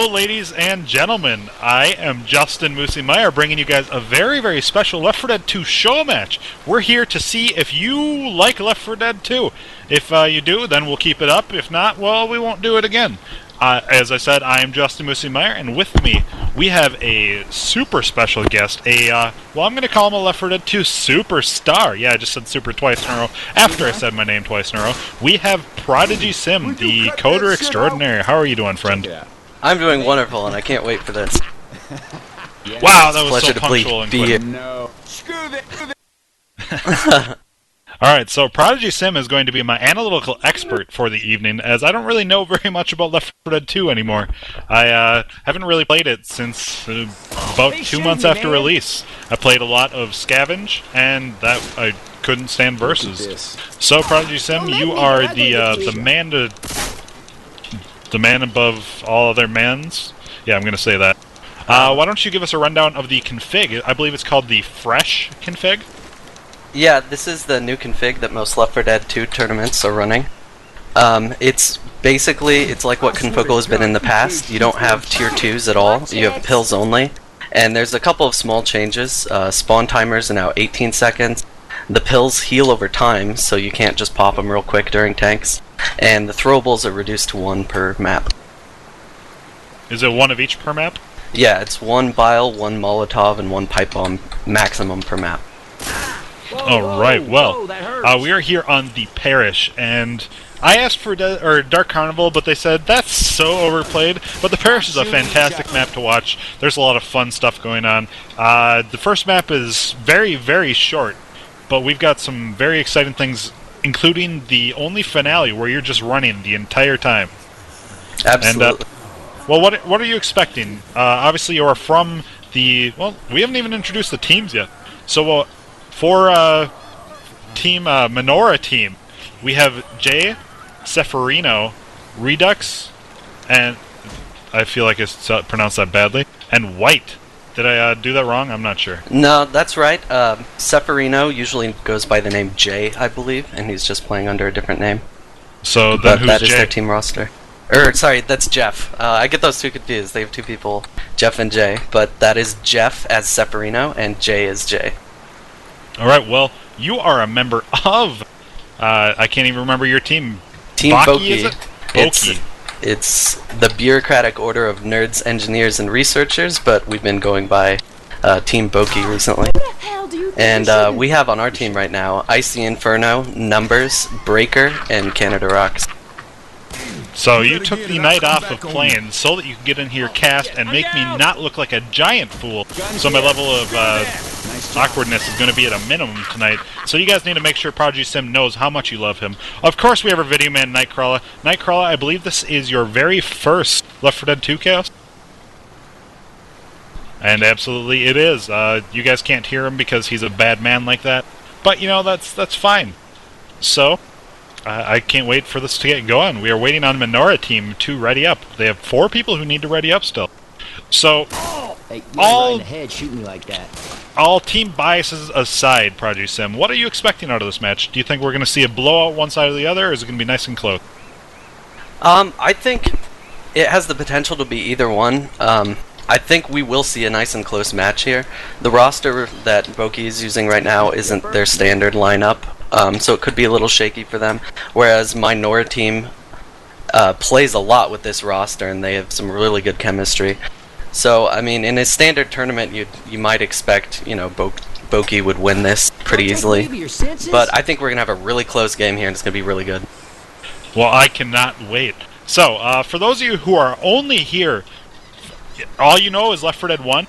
Hello, ladies and gentlemen. I am Justin Moosey Meyer, bringing you guys a very, very special Left 4 Dead 2 show match. We're here to see if you like Left 4 Dead 2. If you do, then we'll keep it up. If not, well, we won't do it again. As I said, I am Justin Moosey Meyer, and with me, we have a super special guest. I'm going to call him a Left 4 Dead 2 superstar. Yeah, I just said super twice in a row after I said my name twice in a row. We have Prodigy Sim, the coder extraordinaire. How are you doing, friend? Yeah. I'm doing wonderful, and I can't wait for this. Wow, that was Pleasure so to punctual and be quick. here. No. Alright, so Prodigy Sim is going to be my analytical expert for the evening, as I don't really know very much about Left 4 Dead 2 anymore. I haven't really played it since about 2 months after release. I played a lot of Scavenge, and that I couldn't stand versus. So Prodigy Sim, you are the man above all other mans? Yeah, I'm going to say that. Why don't you give us a rundown of the config? I believe it's called the Fresh config? Yeah, this is the new config that most Left 4 Dead 2 tournaments are running. It's like what Confocal has been in the past. You don't have tier 2s at all, you have pills only. And there's a couple of small changes. Spawn timers are now 18 seconds. The pills heal over time, so you can't just pop them real quick during tanks. And the throwables are reduced to 1 per map. Is it 1 of each per map? Yeah, it's 1 bile, 1 Molotov, and 1 pipe bomb maximum per map. Alright, well, we are here on the Parish, and I asked for Dark Carnival, but they said that's so overplayed. But the Parish is a fantastic map to watch. There's a lot of fun stuff going on. The first map is very, very short, but we've got some very exciting things, including the only finale where you're just running the entire time. Absolutely. And, well, what are you expecting? Obviously, you are from the... Well, we haven't even introduced the teams yet. So, for Team Menorah Team, we have Jay, Seferino, Redux, and I feel like I pronounced that badly, and White. Did I do that wrong? I'm not sure. No, that's right. Seferino usually goes by the name Jay, I believe, and he's just playing under a different name. So then But who's that Jay? is their team roster. Sorry, that's Jeff. I get those two confused. They have 2 people, Jeff and Jay. But that is Jeff as Seferino, and Jay as Jay. Alright, well, you are a member of... I can't even remember your team. Team Bokki, is it? Bokki. It's the bureaucratic order of nerds, engineers, and researchers, but we've been going by Team Bokki recently. And we have on our team right now Icy Inferno, Numbers, Breaker, and Canada Rocks. So you took the night off of playing so that you could get in here, cast, and make me not look like a giant fool. So my level of awkwardness is going to be at a minimum tonight. So you guys need to make sure Prodigy Sim knows how much you love him. Of course we have our video man, Nightcrawler. Nightcrawler, I believe this is your very first Left 4 Dead 2 cast? And absolutely it is. You guys can't hear him because he's a bad man like that. But, you know, that's fine. So... I can't wait for this to get going. We are waiting on Menorah Team to ready up. They have 4 people who need to ready up still. So, Hey, you're right in the head shooting me like that. all team biases aside, Prodigy Sim, what are you expecting out of this match? Do you think we're going to see a blowout one side or the other, or is it going to be nice and close? I think it has the potential to be either one. I think we will see a nice and close match here. The roster that Bokki is using right now isn't their standard lineup. So it could be a little shaky for them. Whereas Menorah Team plays a lot with this roster, and they have some really good chemistry. So, I mean, in a standard tournament, you might expect, you know, Bokki would win this pretty easily. But I think we're going to have a really close game here, and it's going to be really good. Well, I cannot wait. So, for those of you who are only here, all you know is Left 4 Dead 1.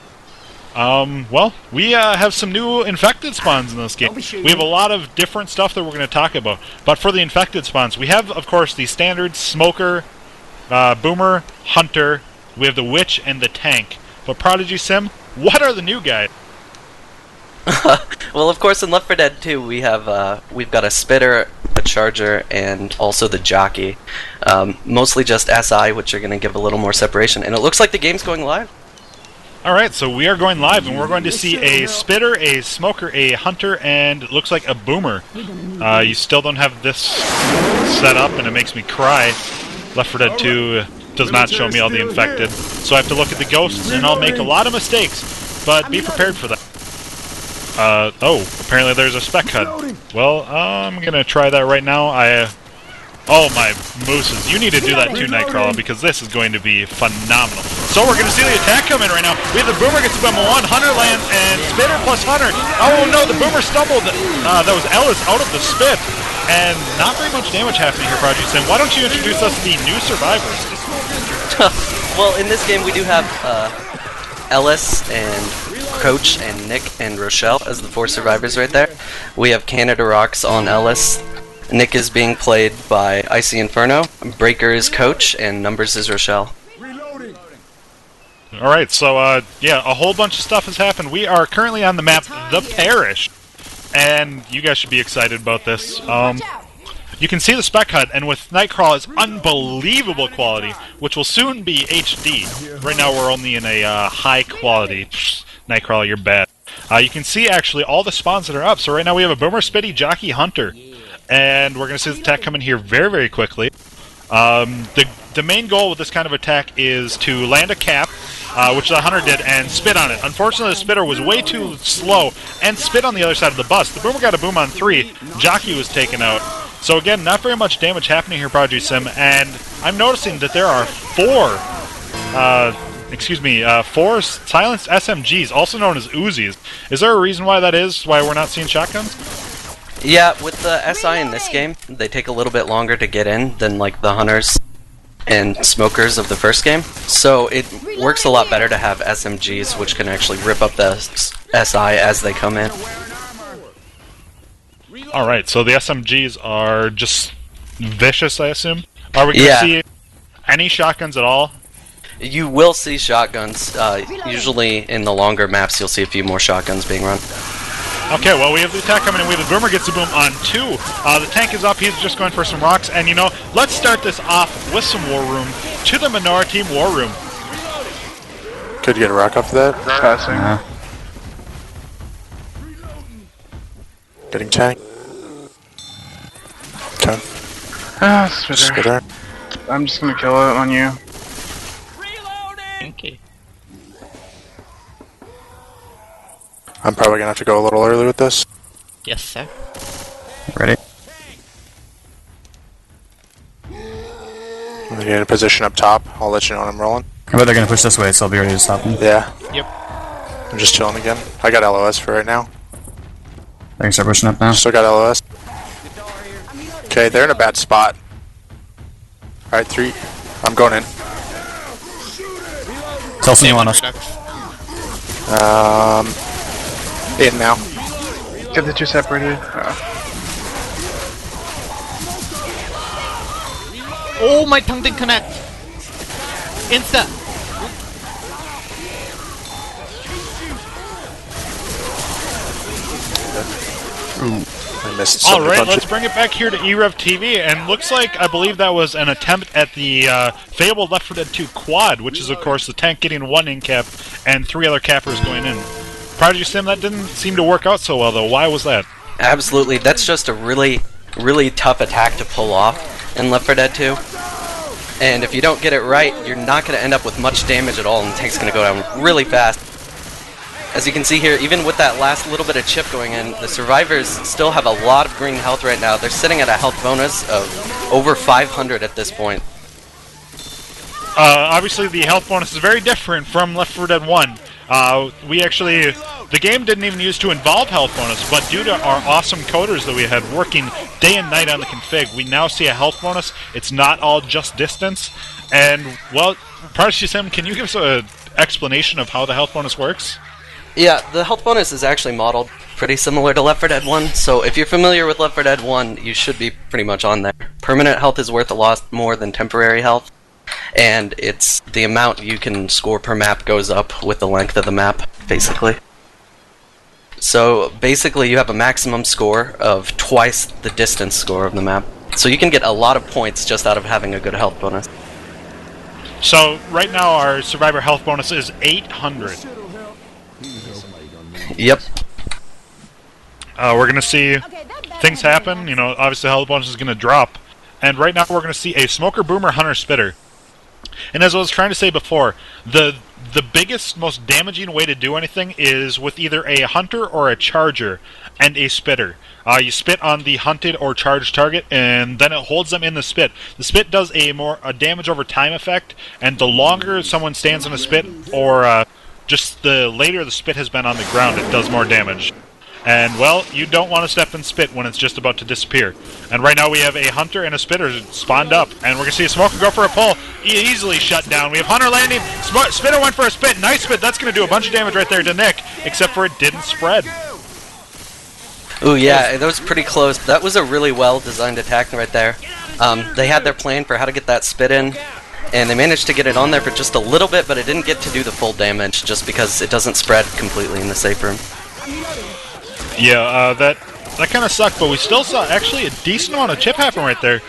Well, we have some new infected spawns in this game. We have a lot of different stuff that we're going to talk about. But for the infected spawns, we have, of course, the standard Smoker, Boomer, Hunter. We have the Witch and the Tank. But Prodigy Sim, what are the new guys? Well, of course, in Left 4 Dead 2, we've got a Spitter, a Charger, and also the Jockey. Mostly just SI, which are going to give a little more separation. And it looks like the game's going live. Alright, so we are going live, and we're going to see a Spitter, a Smoker, a Hunter, and it looks like a Boomer. You still don't have this set up, and it makes me cry. Left 4 Dead 2 does not show me all the infected. So I have to look at the ghosts, and I'll make a lot of mistakes. But be prepared for that. Oh, apparently there's a spec HUD. Well, I'm gonna try that right now. Oh my mooses, you need to do that too, Nightcrawler, because this is going to be phenomenal. So we're gonna see the attack come in right now. We have the Boomer gets to bomb 1, Hunter lands, and Spitter plus Hunter. Oh no, the Boomer stumbled. That was Ellis out of the spit. And not very much damage happening here, Prodigy Sim. Why don't you introduce us to the new survivors? Well, in this game we do have Ellis and Coach and Nick and Rochelle as the 4 survivors right there. We have Canada Rocks on Ellis. Nick is being played by Icy Inferno. Breaker is Coach, and Numbers is Rochelle. Alright, so, yeah, a whole bunch of stuff has happened. We are currently on the map, The Parish. And you guys should be excited about this. You can see the spec HUD, and with Nightcrawler's unbelievable quality, which will soon be HD. Right now we're only in a high quality. Nightcrawler, you're bad. You can see, actually, all the spawns that are up. So right now we have a Boomer, Spitty, Jockey, Hunter. And we're going to see the attack come in here very, very quickly. The main goal with this kind of attack is to land a cap, which the Hunter did, and spit on it. Unfortunately, the Spitter was way too slow and spit on the other side of the bus. The Boomer got a boom on 3. Jockey was taken out. So again, not very much damage happening here, Prodigy Sim, and I'm noticing that there are 4 silenced SMGs, also known as Uzis. Is there a reason why that is? Why we're not seeing shotguns? Yeah, with the SI in this game, they take a little bit longer to get in than like the Hunters and Smokers of the first game. So it works a lot better to have SMGs, which can actually rip up the SI as they come in. Alright, so the SMGs are just vicious, I assume? Are we going to see any shotguns at all? You will see shotguns. Usually in the longer maps, you'll see a few more shotguns being run. Okay, well, we have the attack coming in. We have the Boomer gets the boom on 2. The tank is up. He's just going for some rocks. And, you know, let's start this off with some War Room to the Minority Team War Room. Could you get a rock off of that? Passing. Getting tank. Okay. Spitter. I'm just gonna kill it on you. Okay. I'm probably gonna have to go a little early with this. Yes, sir. Ready? I'm gonna get in a position up top. I'll let you know when I'm rolling. I bet they're gonna push this way, so I'll be ready to stop them. Yeah. Yep. I'm just chilling again. I got LOS for right now. They can start pushing up now. Still got LOS. Okay, they're in a bad spot. Alright, 3. I'm going in. Tell us when you want us. In now. Get the 2 separated. Oh, my tongue didn't connect. Insta. I missed so many Alright, punches. let's bring it back here to e-rev TV, and looks like, I believe that was an attempt at the fabled Left 4 Dead 2 quad, which is, of course, the tank getting 1 in-cap and 3 other cappers going in. Prodigy Sim, that didn't seem to work out so well, though. Why was that? Absolutely, that's just a really, really tough attack to pull off in Left 4 Dead 2. And if you don't get it right, you're not going to end up with much damage at all, and the tank's going to go down really fast. As you can see here, even with that last little bit of chip going in, the survivors still have a lot of green health right now. They're sitting at a health bonus of over 500 at this point. Obviously, the health bonus is very different from Left 4 Dead 1. The game didn't even used to involve health bonus, but due to our awesome coders that we had working day and night on the config, we now see a health bonus. It's not all just distance. And, well, Prodigy Sim, can you give us an explanation of how the health bonus works? Yeah, the health bonus is actually modeled pretty similar to Left 4 Dead 1, so if you're familiar with Left 4 Dead 1, you should be pretty much on there. Permanent health is worth a lot more than temporary health, and it's the amount you can score per map goes up with the length of the map, basically. So basically you have a maximum score of twice the distance score of the map. So you can get a lot of points just out of having a good health bonus. So, right now our survivor health bonus is 800. Yep. We're going to see things happen. You know, obviously health bonus is going to drop. And right now we're going to see a Smoker, Boomer, Hunter, Spitter. And as I was trying to say before, the biggest, most damaging way to do anything is with either a hunter or a charger and a spitter. You spit on the hunted or charged target, and then it holds them in the spit. The spit does a damage over time effect, and the longer someone stands on a spit, or just the later the spit has been on the ground, it does more damage. And, well, you don't want to step in spit when it's just about to disappear. And right now we have a hunter and a spitter spawned up. And we're going to see a smoker go for a pull. Easily shut down. We have hunter landing. Spitter went for a spit. Nice spit. That's going to do a bunch of damage right there to Nick. Except for it didn't spread. Ooh, yeah, that was pretty close. That was a really well-designed attack right there. They had their plan for how to get that spit in. And they managed to get it on there for just a little bit, but it didn't get to do the full damage just because it doesn't spread completely in the safe room. Yeah, that kind of sucked, but we still saw actually a decent amount of chip happen right there.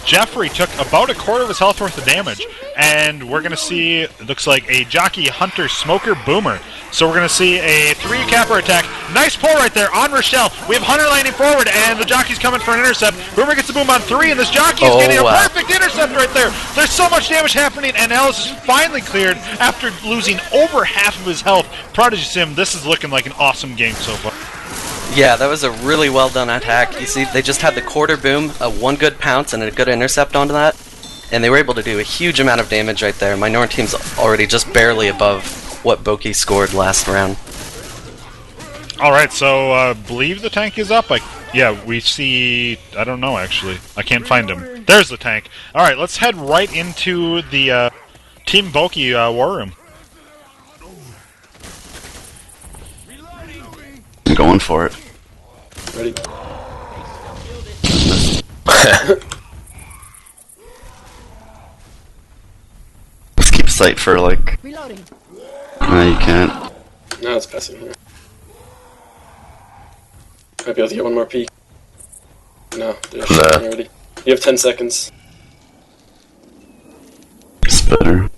Jeffrey took about a quarter of his health worth of damage, and we're going to see, it looks like a jockey, hunter, smoker, boomer. So we're going to see a 3-capper attack. Nice pull right there on Rochelle. We have hunter landing forward, and the jockey's coming for an intercept. Boomer gets the boom on 3, and this jockey is getting a perfect intercept right there. There's so much damage happening, and Ellis is finally cleared after losing over half of his health. Prodigy Sim, this is looking like an awesome game so far. Yeah, that was a really well done attack. You see, they just had the quarter boom, one good pounce, and a good intercept onto that. And they were able to do a huge amount of damage right there. Minoriteam's already just barely above what Boki scored last round. Alright, so I believe the tank is up. Yeah, we see... I don't know, actually. I can't find him. There's the tank. Alright, let's head right into the Team Boki war room. I'm going for it. Ready? Let's keep sight for like... No, you can't. No, it's passing here. Might be able to get one more peek. No, they're shooting already. You have 10 seconds. Spitter.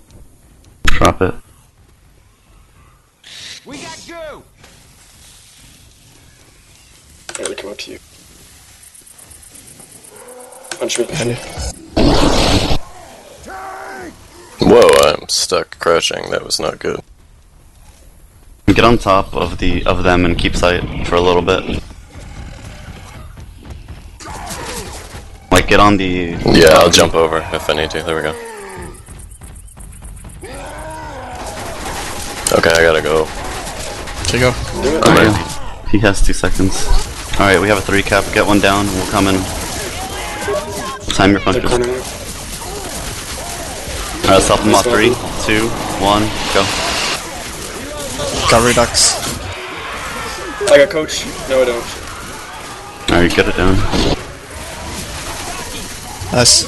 Drop it. We got go! Alright, they come up to you. Punch me. Whoa, I'm stuck crouching. That was not good. Get on top of them and keep sight for a little bit. Like, get on the... Yeah, I'll jump over if I need to. There we go. Okay, I gotta go. Here you go. I'm ready. He has 2 seconds. Alright, we have a 3-cap. Get one down. We'll come in. Time your punches. Alright, let's help him off. 3, 2, 1, go. Got Redux. I got coach. No, I don't. Alright, get it down. Nice.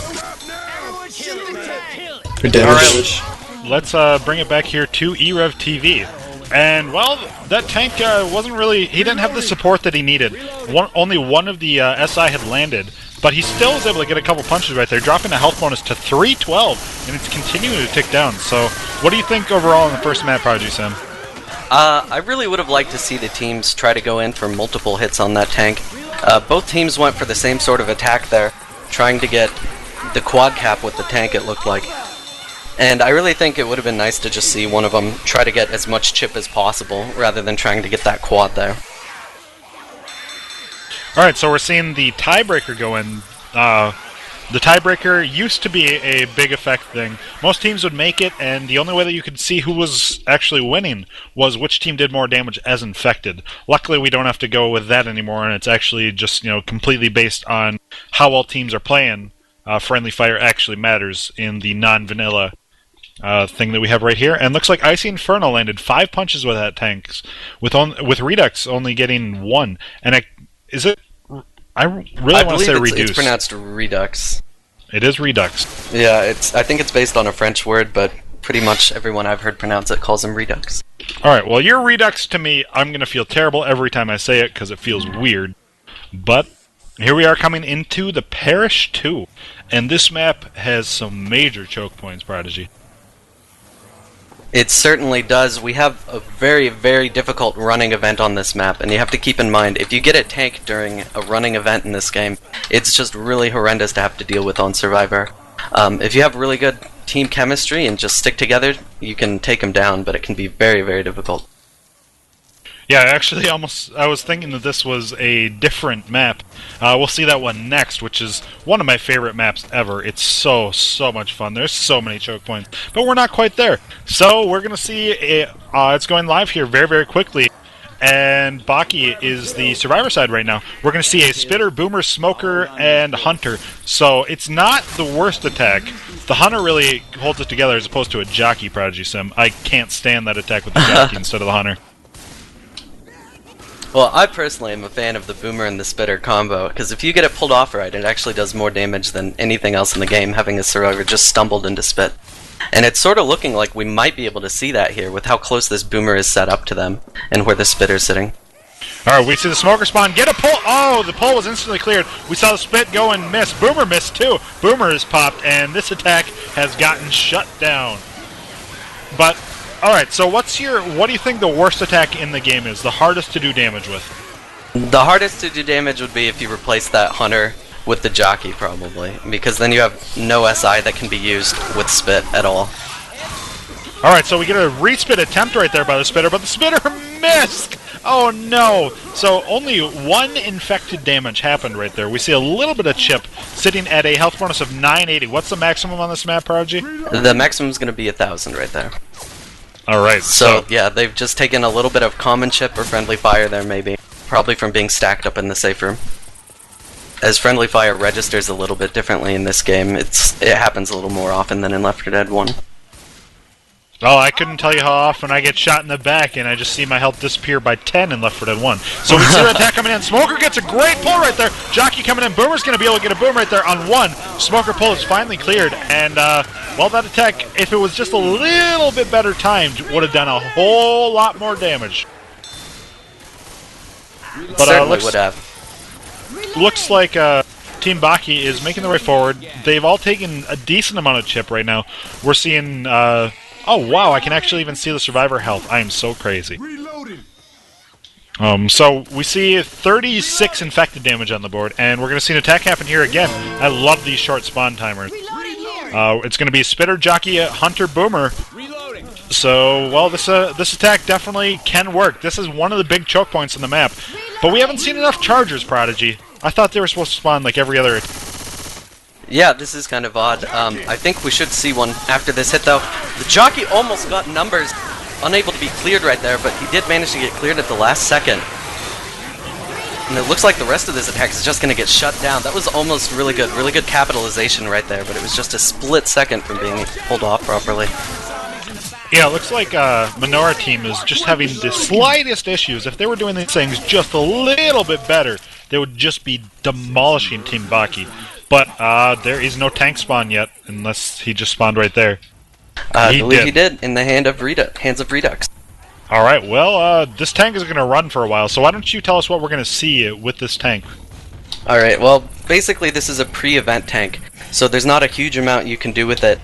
Good damage. Alright, let's bring it back here to e-rev TV. And, well, that tank wasn't really... He didn't have the support that he needed. Only one of the SI had landed, but he still was able to get a couple punches right there, dropping a health bonus to 312, and it's continuing to tick down. So, what do you think overall in the first map, Prodigy Sam? I really would have liked to see the teams try to go in for multiple hits on that tank. Both teams went for the same sort of attack there, trying to get the quad cap with the tank, it looked like. And I really think it would have been nice to just see one of them try to get as much chip as possible, rather than trying to get that quad there. Alright, so we're seeing the tiebreaker go in. The tiebreaker used to be a big effect thing. Most teams would make it, and the only way that you could see who was actually winning was which team did more damage as infected. Luckily, we don't have to go with that anymore, and it's actually just, completely based on how well teams are playing. Friendly fire actually matters in the non-vanilla thing that we have right here. And looks like Icy Inferno landed 5 punches with that tank, with Redux only getting 1. And I really want to say reduced. It's pronounced Redux. It is Redux. Yeah, I think it's based on a French word, but pretty much everyone I've heard pronounce it calls him Redux. Alright, well, your Redux to me, I'm going to feel terrible every time I say it because it feels weird. But here we are coming into the Parish 2. And this map has some major choke points, Prodigy. It certainly does. We have a very, very difficult running event on this map, and you have to keep in mind, if you get a tank during a running event in this game, it's just really horrendous to have to deal with on Survivor. If you have really good team chemistry and just stick together, you can take them down, but it can be very, very difficult. Yeah, actually, I was thinking that this was a different map. We'll see that one next, which is one of my favorite maps ever. It's so much fun. There's so many choke points, but we're not quite there. So we're gonna see it's going live here very, very quickly. And Bokkie is the survivor side right now. We're going to see a Spitter, Boomer, Smoker, and Hunter. So it's not the worst attack. The Hunter really holds it together as opposed to a Jockey, Prodigy Sim. I can't stand that attack with the Jockey instead of the Hunter. Well, I personally am a fan of the Boomer and the Spitter combo, because if you get it pulled off right, it actually does more damage than anything else in the game, having a survivor just stumbled into spit. And it's sort of looking like we might be able to see that here with how close this Boomer is set up to them and where the Spitter's sitting. Alright, we see the Smoker spawn. Get a pull! Oh, the pull was instantly cleared. We saw the Spit go and miss. Boomer missed too. Boomer is popped, and this attack has gotten shut down. But, alright, so what do you think the worst attack in the game is? The hardest to do damage with? The hardest to do damage would be if you replace that Hunter with the Jockey, probably, because then you have no SI that can be used with Spit at all. Alright, so we get a re-spit attempt right there by the Spitter, but the Spitter missed! Oh no! So only one infected damage happened right there. We see a little bit of chip sitting at a health bonus of 980. What's the maximum on this map, Prodigy? The maximum is going to be 1,000 right there. Alright, so yeah, they've just taken a little bit of common chip or friendly fire there, maybe. Probably from being stacked up in the safe room. As friendly fire registers a little bit differently in this game, it happens a little more often than in Left 4 Dead 1. Oh, I couldn't tell you how often I get shot in the back and I just see my health disappear by 10 in Left 4 Dead 1. So we see the attack coming in. Smoker gets a great pull right there. Jockey coming in. Boomer's going to be able to get a boom right there on one. Smoker pull is finally cleared. And, well, that attack, if it was just a little bit better timed, would have done a whole lot more damage. But Certainly would have. Looks like Team Bokkie is making their way forward. They've all taken a decent amount of chip right now. We're seeing... oh, wow, I can actually even see the survivor health. I am so crazy. So we see 36 infected damage on the board, and we're going to see an attack happen here again. I love these short spawn timers. It's going to be Spitter, Jockey, Hunter, Boomer. So, well, this attack definitely can work. This is one of the big choke points in the map. But we haven't seen enough Chargers, Prodigy. I thought they were supposed to spawn like every other... Yeah, this is kind of odd. I think we should see one after this hit, though. The Jockey almost got numbers, unable to be cleared right there, but he did manage to get cleared at the last second. And it looks like the rest of this attack is just going to get shut down. That was almost really good capitalization right there, but it was just a split second from being pulled off properly. Yeah, it looks like Minoriteam is just having the slightest issues. If they were doing these things just a little bit better, they would just be demolishing Team Bokkie. But there is no tank spawn yet, unless he just spawned right there. I believe he did, in the hands of Redux. Alright, well, this tank is going to run for a while, so why don't you tell us what we're going to see with this tank? Alright, well, basically this is a pre-event tank, so there's not a huge amount you can do with it.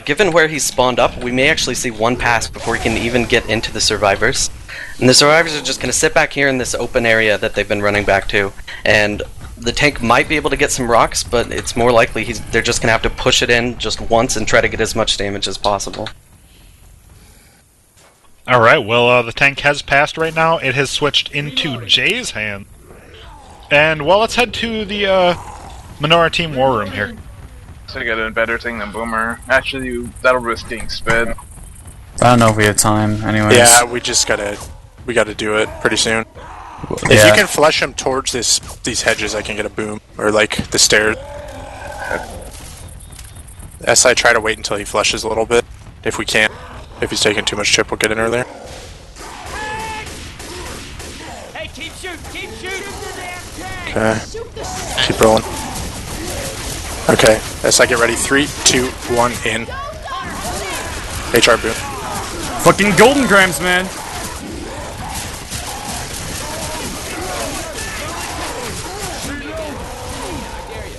Given where he's spawned up, we may actually see one pass before he can even get into the survivors. And the survivors are just going to sit back here in this open area that they've been running back to, and the tank might be able to get some rocks, but it's more likely they're just going to have to push it in just once and try to get as much damage as possible. Alright, well, the tank has passed right now. It has switched into Jay's hand. And, well, let's head to the Minoriteam war room here. So you got a better thing than Boomer. Actually, that'll risk getting spit. I don't know if we have time, anyways. Yeah, we gotta do it pretty soon. If you can flush him towards these hedges, I can get a boom. Or, like, the stairs. SI, try to wait until he flushes a little bit, if we can. If he's taking too much chip, we'll get in earlier. Hey, keep shooting! Okay. Keep rolling. Okay, SI, get ready. 3, 2, 1, in. HR boom. Fucking golden grams, man!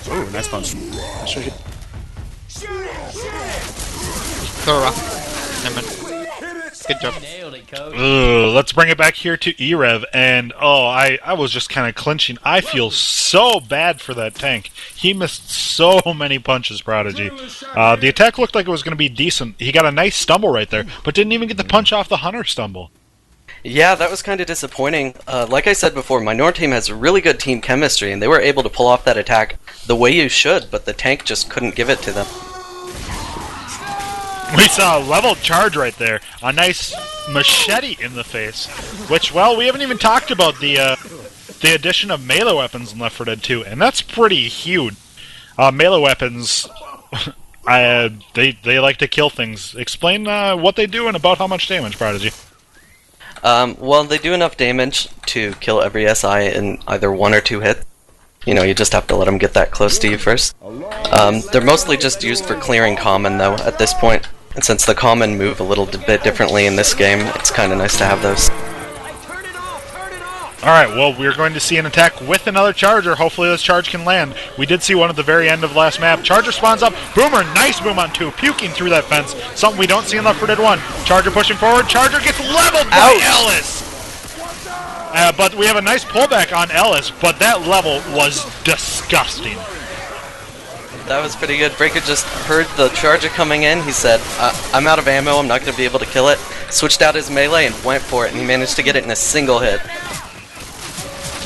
Ooh, nice punch. Throw a rock. Never mind. Good job. Nailed it, coach. Let's bring it back here to e-rev, and I was just kind of clinching. I feel so bad for that tank. He missed so many punches, Prodigy. The attack looked like it was going to be decent. He got a nice stumble right there, but didn't even get the punch off the Hunter stumble. Yeah, that was kind of disappointing. Like I said before, Minoriteam has really good team chemistry, and they were able to pull off that attack the way you should, but the tank just couldn't give it to them. We saw a leveled charge right there. A nice machete in the face. Which, well, we haven't even talked about the addition of melee weapons in Left 4 Dead 2, and that's pretty huge. Melee weapons, they like to kill things. Explain what they do and about how much damage, Prodigy. Well, they do enough damage to kill every SI in either 1 or 2 hits. You know, you just have to let them get that close to you first. They're mostly just used for clearing common, though, at this point. And since the common move a little bit differently in this game, it's kind of nice to have those. Alright, well, we're going to see an attack with another Charger. Hopefully this charge can land. We did see one at the very end of the last map. Charger spawns up. Boomer, nice boom on 2, puking through that fence. Something we don't see in Left 4 Dead 1. Charger pushing forward. Charger gets leveled by Ellis! But we have a nice pullback on Ellis, but that level was disgusting. That was pretty good. Breaker just heard the Charger coming in. He said, I'm out of ammo, I'm not going to be able to kill it. Switched out his melee and went for it, and he managed to get it in a single hit.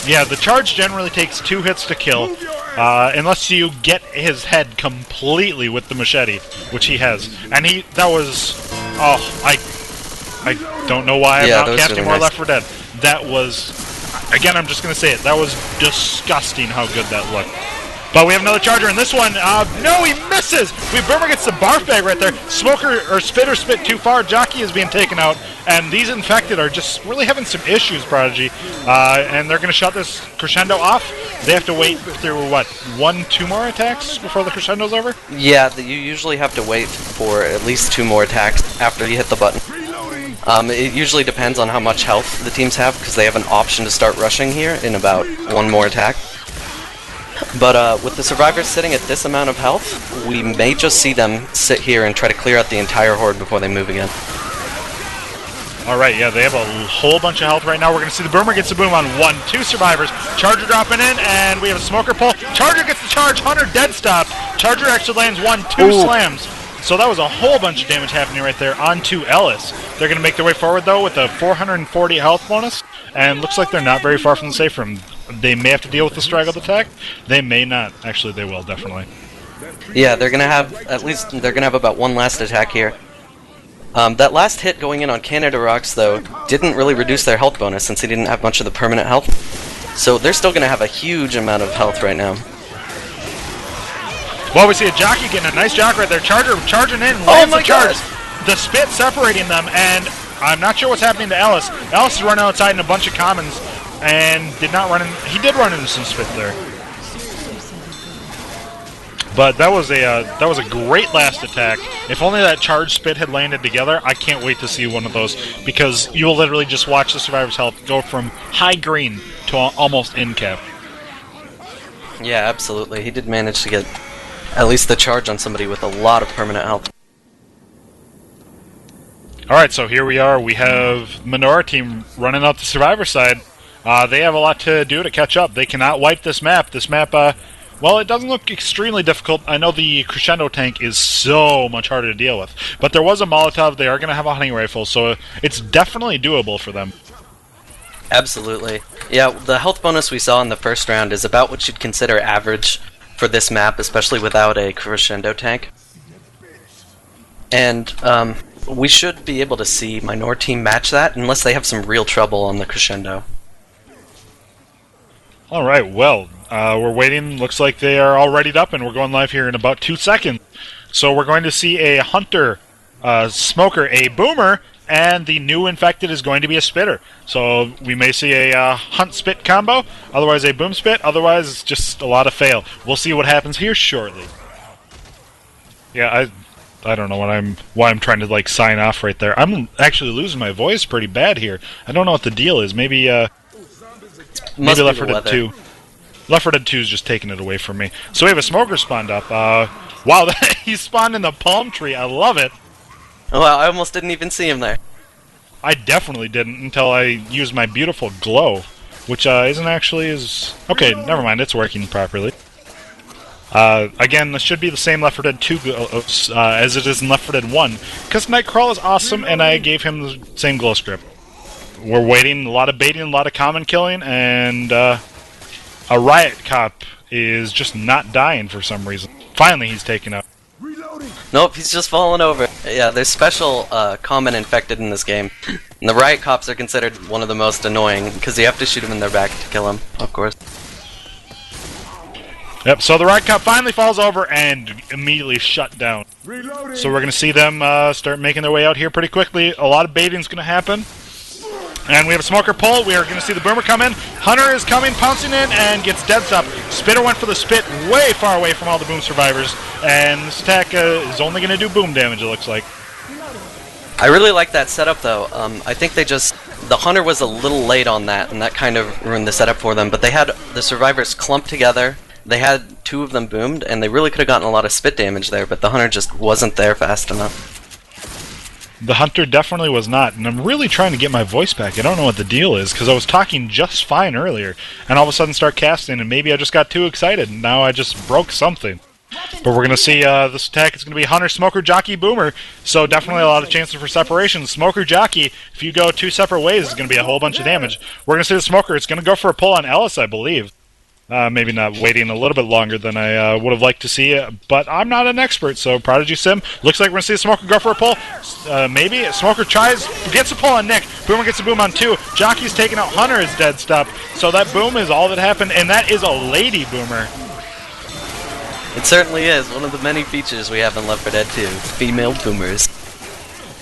Yeah, the charge generally takes 2 hits to kill, unless you get his head completely with the machete, which he has. And that was... Oh, I don't know why I'm not casting really more nice. Left 4 Dead. That was... Again, I'm just going to say it. That was disgusting how good that looked. But we have another Charger in this one. No, he misses! Boomer gets the barf bag right there. Smoker, or spit too far. Jockey is being taken out. And these infected are just really having some issues, Prodigy. And they're going to shut this crescendo off. They have to wait through, what, 1-2 more attacks before the crescendo's over? Yeah, you usually have to wait for at least 2 more attacks after you hit the button. It usually depends on how much health the teams have, because they have an option to start rushing here in about 1 more attack. But with the survivors sitting at this amount of health, we may just see them sit here and try to clear out the entire horde before they move again. Alright, yeah, they have a whole bunch of health right now. We're going to see the Boomer gets the boom on 1-2 survivors. Charger dropping in, and we have a smoker pull. Charger gets the charge, Hunter dead stop. Charger actually lands 1-2 slams. So that was a whole bunch of damage happening right there onto Ellis. They're going to make their way forward, though, with a 440 health bonus. And looks like they're not very far from the safe room. They may have to deal with the straggled attack. They may not. Actually, they will, definitely. Yeah, they're going to have, they're going to have about 1 last attack here. That last hit going in on Canada Rocks, though, didn't really reduce their health bonus since they didn't have much of the permanent health. So they're still going to have a huge amount of health right now. Well, we see a Jockey getting a nice jock right there. Charger charging in, lands the charge. The spit separating them, and I'm not sure what's happening to Ellis. Ellis is running outside in a bunch of commons, and did not run in. He did run into some spit there. But that was a great last attack. If only that charge spit had landed together, I can't wait to see one of those, because you will literally just watch the survivor's health go from high green to almost in cap. Yeah, absolutely. He did manage to get at least the charge on somebody with a lot of permanent health. Alright, so here we are. We have Minoriteam running out the survivor side. They have a lot to do to catch up. They cannot wipe this map. This map, well, it doesn't look extremely difficult. I know the Crescendo tank is so much harder to deal with. But there was a Molotov. They are going to have a hunting rifle, so it's definitely doable for them. Absolutely. Yeah, the health bonus we saw in the first round is about what you'd consider average for this map, especially without a Crescendo tank. And we should be able to see Minoriteam match that, unless they have some real trouble on the Crescendo. Alright, well, we're waiting. Looks like they are all readied up, and we're going live here in about 2 seconds. So we're going to see a Hunter, Smoker, a Boomer, and the new infected is going to be a Spitter. So we may see a Hunt-Spit combo, otherwise a Boom-Spit, otherwise it's just a lot of fail. We'll see what happens here shortly. Yeah, I don't know why I'm trying to like sign off right there. I'm actually losing my voice pretty bad here. I don't know what the deal is. Maybe Left 4 Dead 2. Left 4 Dead 2 is just taking it away from me. So we have a Smoker spawned up. Wow, he spawned in the palm tree. I love it. Oh, wow, I almost didn't even see him there. I definitely didn't until I used my beautiful glow, which isn't actually as... Okay, never mind, it's working properly. Again, this should be the same Left 4 Dead 2 as it is in Left 4 Dead 1, because Nightcrawl is awesome, and I gave him the same glow script. We're waiting, a lot of baiting, a lot of common killing, and a riot cop is just not dying for some reason. Finally, he's taken out. Nope, he's just fallen over. Yeah, there's special common infected in this game. And the riot cops are considered one of the most annoying, because you have to shoot them in their back to kill them, of course. Yep, so the riot cop finally falls over and immediately shut down. So we're going to see them start making their way out here pretty quickly. A lot of baiting's going to happen. And we have a smoker pull. We are going to see the boomer come in. Hunter is coming, pouncing in, and gets dead stop. Spitter went for the spit way far away from all the boom survivors. And this attack is only going to do boom damage, it looks like. I really like that setup, though. I think they just... The Hunter was a little late on that, and that kind of ruined the setup for them. But they had the survivors clumped together. They had 2 of them boomed, and they really could have gotten a lot of spit damage there, but the Hunter just wasn't there fast enough. The Hunter definitely was not, and I'm really trying to get my voice back. I don't know what the deal is, because I was talking just fine earlier, and all of a sudden start casting, and maybe I just got too excited, and now I just broke something. But we're going to see this attack. It's going to be Hunter, Smoker, Jockey, Boomer, so definitely a lot of chances for separation. Smoker, Jockey, if you go 2 separate ways, it's going to be a whole bunch of damage. We're going to see the Smoker. It's going to go for a pull on Ellis, I believe. Maybe not waiting a little bit longer than I would have liked to see, but I'm not an expert, so Prodigy Sim. Looks like we're going to see a Smoker go for a pull. Maybe. Smoker tries, gets a pull on Nick. Boomer gets a boom on 2. Jockey's taking out Hunter is dead stop. So that boom is all that happened, and that is a lady Boomer. It certainly is. One of the many features we have in Left 4 Dead 2. Female boomers.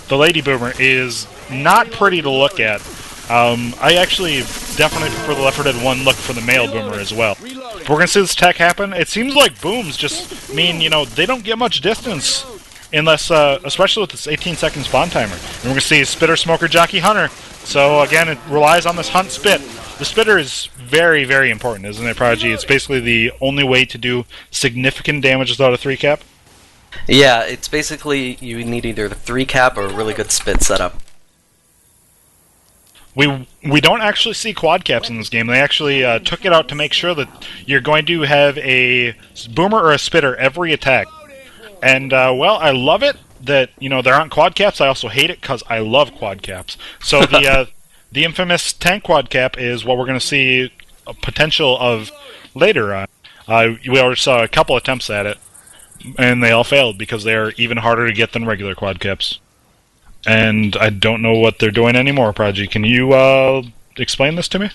The lady Boomer is not pretty to look at. I actually definitely prefer the Left 4 Dead 1 look for the male Boomer as well. If we're going to see this attack happen, it seems like booms just mean, you know, they don't get much distance unless, especially with this 18-second spawn timer. And we're going to see Spitter, Smoker, Jockey, Hunter. So again, it relies on this Hunt Spit. The Spitter is very, very important, isn't it, Prodigy? It's basically the only way to do significant damage without a 3 cap. Yeah, it's basically you need either the 3 cap or a really good spit setup. We don't actually see quad caps in this game. They actually took it out to make sure that you're going to have a boomer or a spitter every attack. And, well, I love it that, you know, there aren't quad caps. I also hate it because I love quad caps. So the infamous tank quad cap is what we're going to see a potential of later on. We already saw a couple attempts at it, and they all failed because they are even harder to get than regular quad caps. And I don't know what they're doing anymore, Prodigy. Can you explain this to me?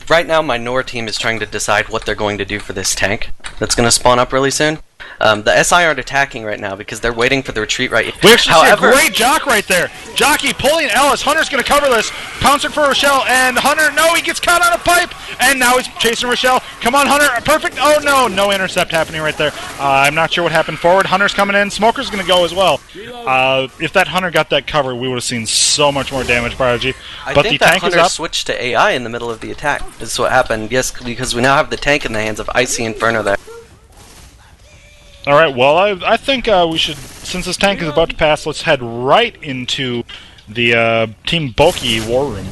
Right now, my Nor team is trying to decide what they're going to do for this tank that's going to spawn up really soon. The SI aren't attacking right now because they're waiting for the retreat right. We actually see a great jock right there. Jockey pulling Ellis. Hunter's going to cover this. Pouncing for Rochelle, and Hunter, no, he gets caught on a pipe, and now he's chasing Rochelle. Come on, Hunter, perfect. Oh, no intercept happening right there. I'm not sure what happened forward. Hunter's coming in. Smoker's going to go as well. If that Hunter got that cover, we would have seen so much more damage, Prodigy. But the tank Hunter switched to AI in the middle of the attack. This is what happened. Yes, because we now have the tank in the hands of Icy Inferno there. Alright, well, I think we should, since this tank is about to pass, let's head right into the Team Bulky war room.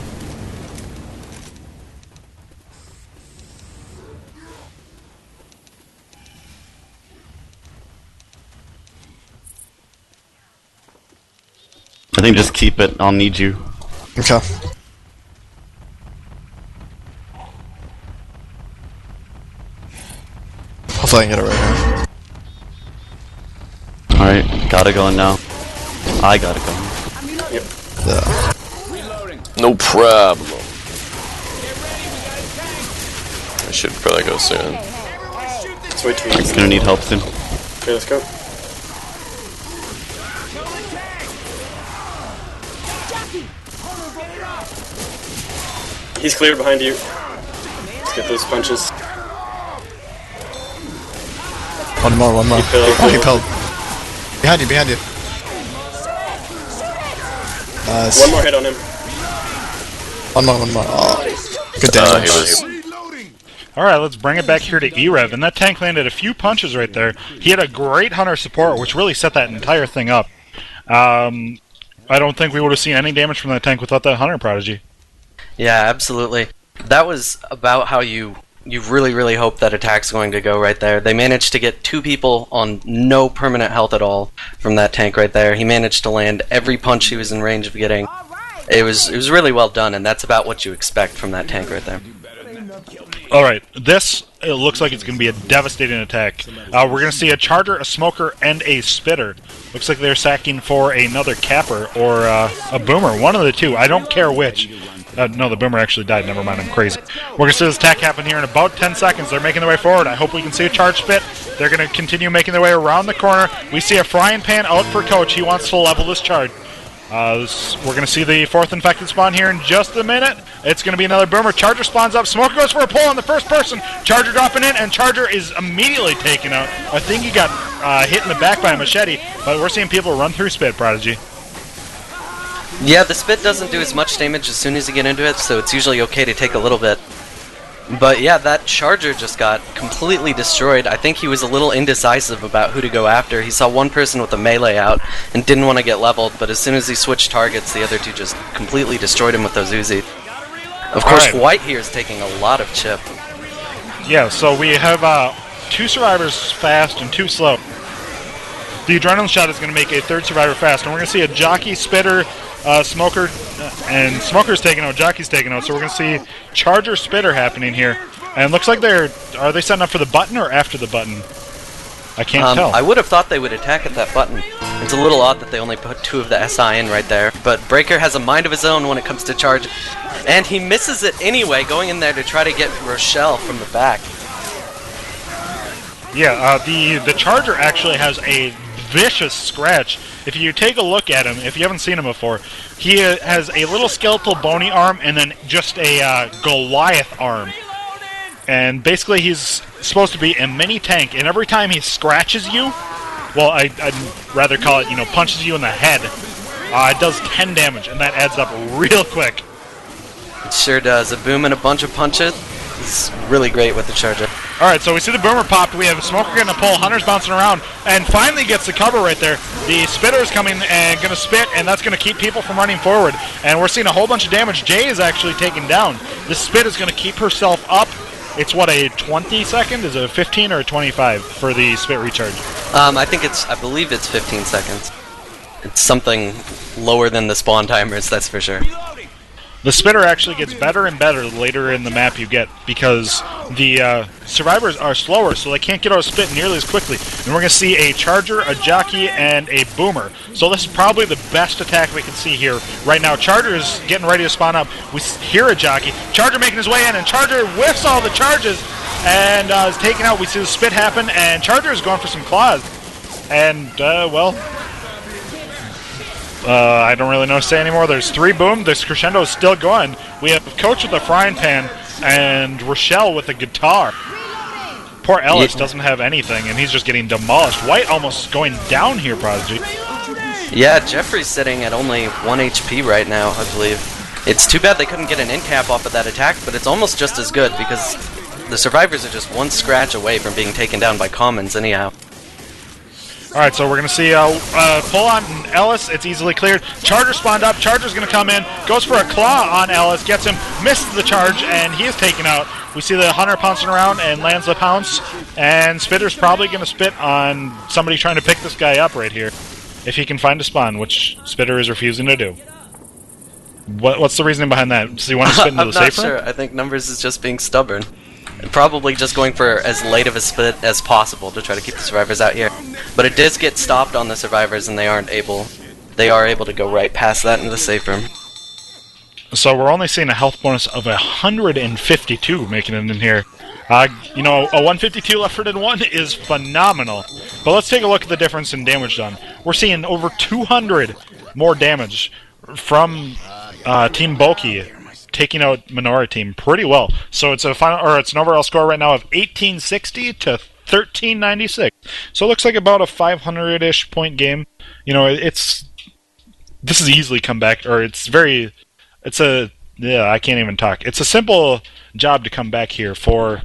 I think just keep it, I'll need you. Okay. Hopefully I can get it right here. Alright, gotta go now. I gotta go. Yep. No problem. I should probably go soon. Let's wait 2 minutes. Gonna need help soon. Okay, let's go. He's clear behind you. Let's get those punches. One more. He killed. Behind you. Nice. One more hit on him. One more. Oh, good damage. Alright, let's bring it back here to e-rev, and that tank landed a few punches right there. He had a great Hunter support, which really set that entire thing up. I don't think we would have seen any damage from that tank without that Hunter Prodigy. Yeah, absolutely. That was about how you really, really hope that attack's going to go right there. They managed to get 2 people on no permanent health at all from that tank right there. He managed to land every punch he was in range of getting. It was really well done, and that's about what you expect from that tank right there. Alright, it looks like it's going to be a devastating attack. We're going to see a Charger, a Smoker, and a Spitter. Looks like they're sacking for another Capper or a Boomer. One of the two. I don't care which. No, the Boomer actually died. Never mind, I'm crazy. We're going to see this attack happen here in about 10 seconds. They're making their way forward. I hope we can see a Charge Spit. They're going to continue making their way around the corner. We see a Frying Pan out for Coach. He wants to level this charge. We're going to see the 4th infected spawn here in just a minute. It's going to be another Boomer. Charger spawns up. Smoker goes for a pull on the first person. Charger dropping in, and Charger is immediately taken out. I think he got hit in the back by a machete, but we're seeing people run through Spit, Prodigy. Yeah, the Spit doesn't do as much damage as soon as you get into it, so it's usually okay to take a little bit. But yeah, that Charger just got completely destroyed. I think he was a little indecisive about who to go after. He saw one person with a melee out and didn't want to get leveled, but as soon as he switched targets, the other two just completely destroyed him with those Uzi. Of course, White here is taking a lot of chip. Yeah, so we have 2 survivors fast and 2 slow. The Adrenaline Shot is going to make a 3rd survivor fast, and we're going to see a Jockey, Spitter, Smoker, and Smoker's taken out, Jockey's taken out, so we're going to see Charger, Spitter happening here. And it looks like are they setting up for the button or after the button? I can't tell. I would have thought they would attack at that button. It's a little odd that they only put 2 of the SI in right there, but Breaker has a mind of his own when it comes to charge, and he misses it anyway, going in there to try to get Rochelle from the back. Yeah, the Charger actually has a vicious scratch. If you take a look at him, if you haven't seen him before, he has a little skeletal bony arm and then just a Goliath arm. And basically he's supposed to be a mini tank, and every time he scratches you, well, I'd rather call it, punches you in the head, it does 10 damage, and that adds up real quick. It sure does. A boom and a bunch of punches is really great with the Charger. Alright, so we see the Boomer popped. We have a Smoker getting a pull. Hunter's bouncing around. And finally gets the cover right there. The Spitter's coming and going to spit, and that's going to keep people from running forward. And we're seeing a whole bunch of damage. Jay is actually taken down. This Spit is going to keep herself up. It's what, a 20 second? Is it a 15 or a 25 for the Spit recharge? I believe it's 15 seconds. It's something lower than the spawn timers, that's for sure. The Spitter actually gets better and better the later in the map you get, because the survivors are slower, so they can't get out of Spit nearly as quickly. And we're going to see a Charger, a Jockey, and a Boomer. So this is probably the best attack we can see here right now. Charger is getting ready to spawn up. We hear a Jockey. Charger making his way in, and Charger whiffs all the charges and is taken out. We see the Spit happen, and Charger is going for some claws. And, I don't really know what to say anymore. There's 3 boom. This crescendo is still going. We have Coach with a frying pan and Rochelle with a guitar. Poor Ellis doesn't have anything, and he's just getting demolished. White almost going down here, Prodigy. Yeah, Jeffrey's sitting at only 1 HP right now, I believe. It's too bad they couldn't get an in cap off of that attack, but it's almost just as good because the survivors are just 1 scratch away from being taken down by commons anyhow. Alright, so we're going to see pull on Ellis. It's easily cleared. Charger spawned up. Charger's going to come in. Goes for a claw on Ellis. Gets him. Misses the charge, and he is taken out. We see the Hunter pouncing around and lands the pounce. And Spitter's probably going to spit on somebody trying to pick this guy up right here, if he can find a spawn, which Spitter is refusing to do. What's the reasoning behind that? Does he want to spit into the safe room? I'm not sure. I think Numbers is just being stubborn. Probably just going for as late of a split as possible to try to keep the survivors out here. But it does get stopped on the survivors, and they are able to go right past that into the safe room. So we're only seeing a health bonus of 152 making it in here. A 152 left for dead 1 is phenomenal. But let's take a look at the difference in damage done. We're seeing over 200 more damage from Team Boki, taking out Minoriteam pretty well. So it's it's an overall score right now of 1860 to 1396. So it looks like about a 500-ish point game. This is easily come back, or I can't even talk. It's a simple job to come back here for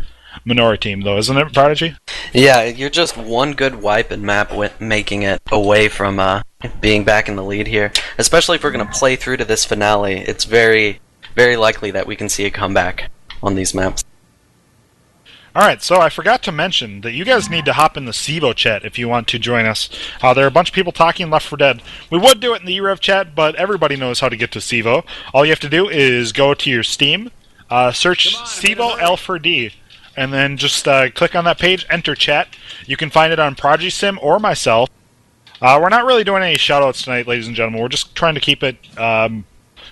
Minoriteam, though, isn't it, Prodigy? Yeah, you're just one good wipe and map making it away from being back in the lead here. Especially if we're going to play through to this finale, it's very, very likely that we can see a comeback on these maps. Alright, so I forgot to mention that you guys need to hop in the SIVO chat if you want to join us. There are a bunch of people talking Left 4 Dead. We would do it in the e-rev chat, but everybody knows how to get to SIVO. All you have to do is go to your Steam, search SIVO L4D, and then just click on that page, enter chat. You can find it on Prodigy Sim or myself. We're not really doing any shoutouts tonight, ladies and gentlemen. We're just trying to keep it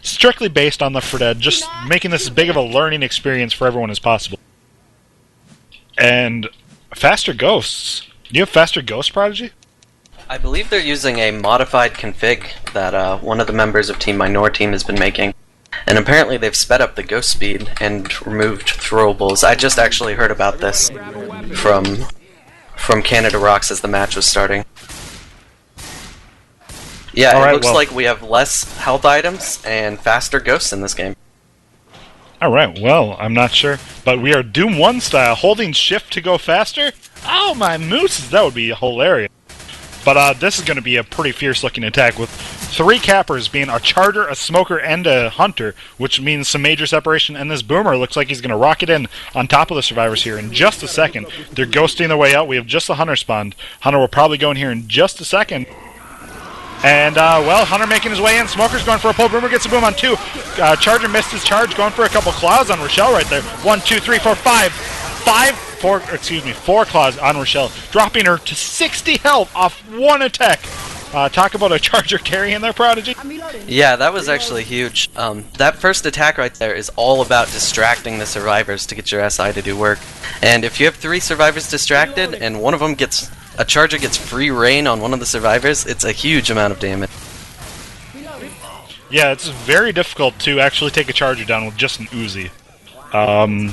strictly based on Left 4 Dead, just making this as big of a learning experience for everyone as possible. And faster ghosts. Do you have faster ghost, Prodigy? I believe they're using a modified config that one of the members of Team Minoriteam has been making. And apparently they've sped up the ghost speed and removed throwables. I just actually heard about this from Canada Rocks as the match was starting. Yeah, it looks like we have less health items and faster ghosts in this game. Alright, well, I'm not sure. But we are Doom 1 style, holding shift to go faster? Oh my mooses, that would be hilarious. But this is going to be a pretty fierce looking attack with 3 cappers being a charger, a smoker, and a hunter, which means some major separation, and this boomer looks like he's going to rocket in on top of the survivors here in just a second. They're ghosting their way out. We have just the hunter spawned. Hunter will probably go in here in just a second. And, well, Hunter making his way in. Smoker's going for a pull. Boomer gets a boom on 2. Charger missed his charge, going for a couple claws on Rochelle right there. 1, 2, 3, 4, 5. 4 claws on Rochelle, dropping her to 60 health off 1 attack. Talk about a charger carry in there, Prodigy. Yeah, that was actually huge. That first attack right there is all about distracting the survivors to get your SI to do work. And if you have 3 survivors distracted and one of them gets... a charger gets free reign on one of the survivors, it's a huge amount of damage. Yeah, it's very difficult to actually take a charger down with just an Uzi.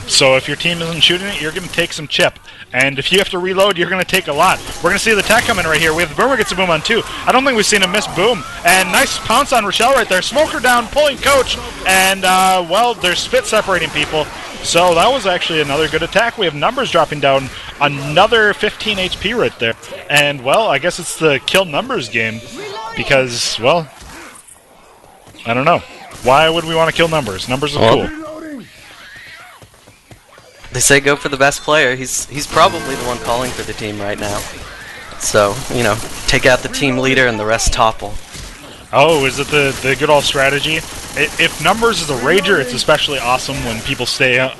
So if your team isn't shooting it, you're going to take some chip. And if you have to reload, you're going to take a lot. We're going to see the attack coming right here. We have the Boomer gets a boom on 2. I don't think we've seen a miss boom. And nice pounce on Rochelle right there. Smoker down, pulling Coach. And, well, there's spit separating people. So that was actually another good attack. We have numbers dropping down. Another 15 HP right there. And, well, I guess it's the kill numbers game. Because, well, I don't know. Why would we want to kill numbers? Numbers are cool. They say go for the best player. He's probably the one calling for the team right now. So, you know, take out the team leader and the rest topple. Oh, is it the good old strategy? If numbers is a rager, it's especially awesome when people stay out.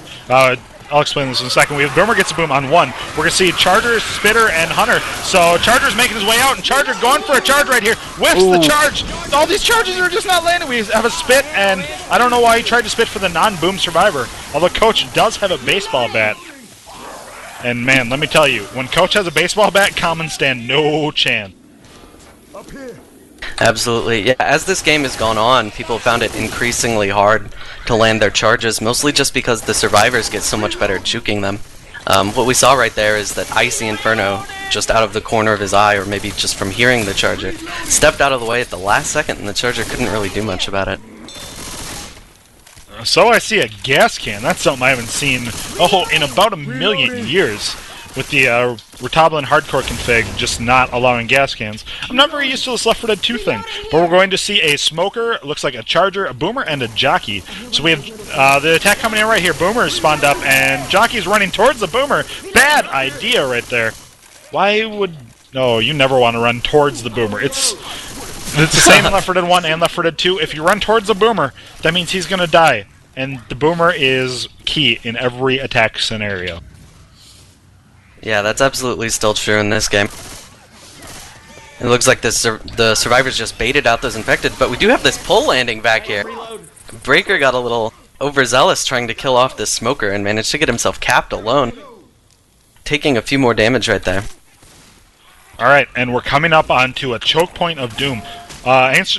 I'll explain this in a second. We have Boomer gets a boom on 1. We're going to see Charger, Spitter, and Hunter. So Charger's making his way out, and Charger going for a charge right here. Whiffs the charge. All these charges are just not landing. We have a spit, and I don't know why he tried to spit for the non-boom survivor. Although Coach does have a baseball bat. And man, let me tell you, when Coach has a baseball bat, commons stand no chance. Absolutely. Yeah, as this game has gone on, people have found it increasingly hard to land their charges, mostly just because the survivors get so much better at juking them. What we saw right there is that Icy Inferno, just out of the corner of his eye, or maybe just from hearing the charger, stepped out of the way at the last second, and the charger couldn't really do much about it. So I see a gas can. That's something I haven't seen, in about a million years. With the Retablin hardcore config just not allowing gas cans. I'm not very used to this Left 4 Dead 2 thing, but we're going to see a smoker, looks like a charger, a boomer, and a jockey. So we have the attack coming in right here. Boomer is spawned up, and jockey's running towards the boomer. Bad idea right there. Why would... No, you never want to run towards the boomer. It's the same in Left 4 Dead 1 and Left 4 Dead 2. If you run towards the boomer, that means he's going to die. And the boomer is key in every attack scenario. Yeah, that's absolutely still true in this game. It looks like the survivors just baited out those infected, but we do have this pull landing back here. Breaker got a little overzealous trying to kill off this smoker and managed to get himself capped alone. Taking a few more damage right there. Alright, and we're coming up onto a choke point of doom.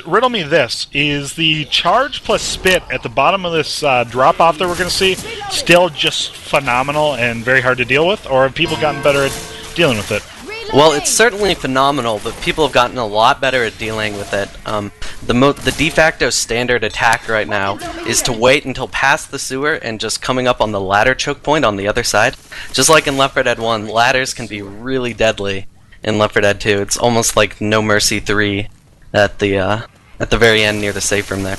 Riddle me this. Is the charge plus spit at the bottom of this drop-off that we're going to see still just phenomenal and very hard to deal with, or have people gotten better at dealing with it? Well, it's certainly phenomenal, but people have gotten a lot better at dealing with it. The de facto standard attack right now is to wait until past the sewer and just coming up on the ladder choke point on the other side. Just like in Left 4 Dead 1, ladders can be really deadly in Left 4 Dead 2. It's almost like No Mercy 3 at the very end near the safe room there.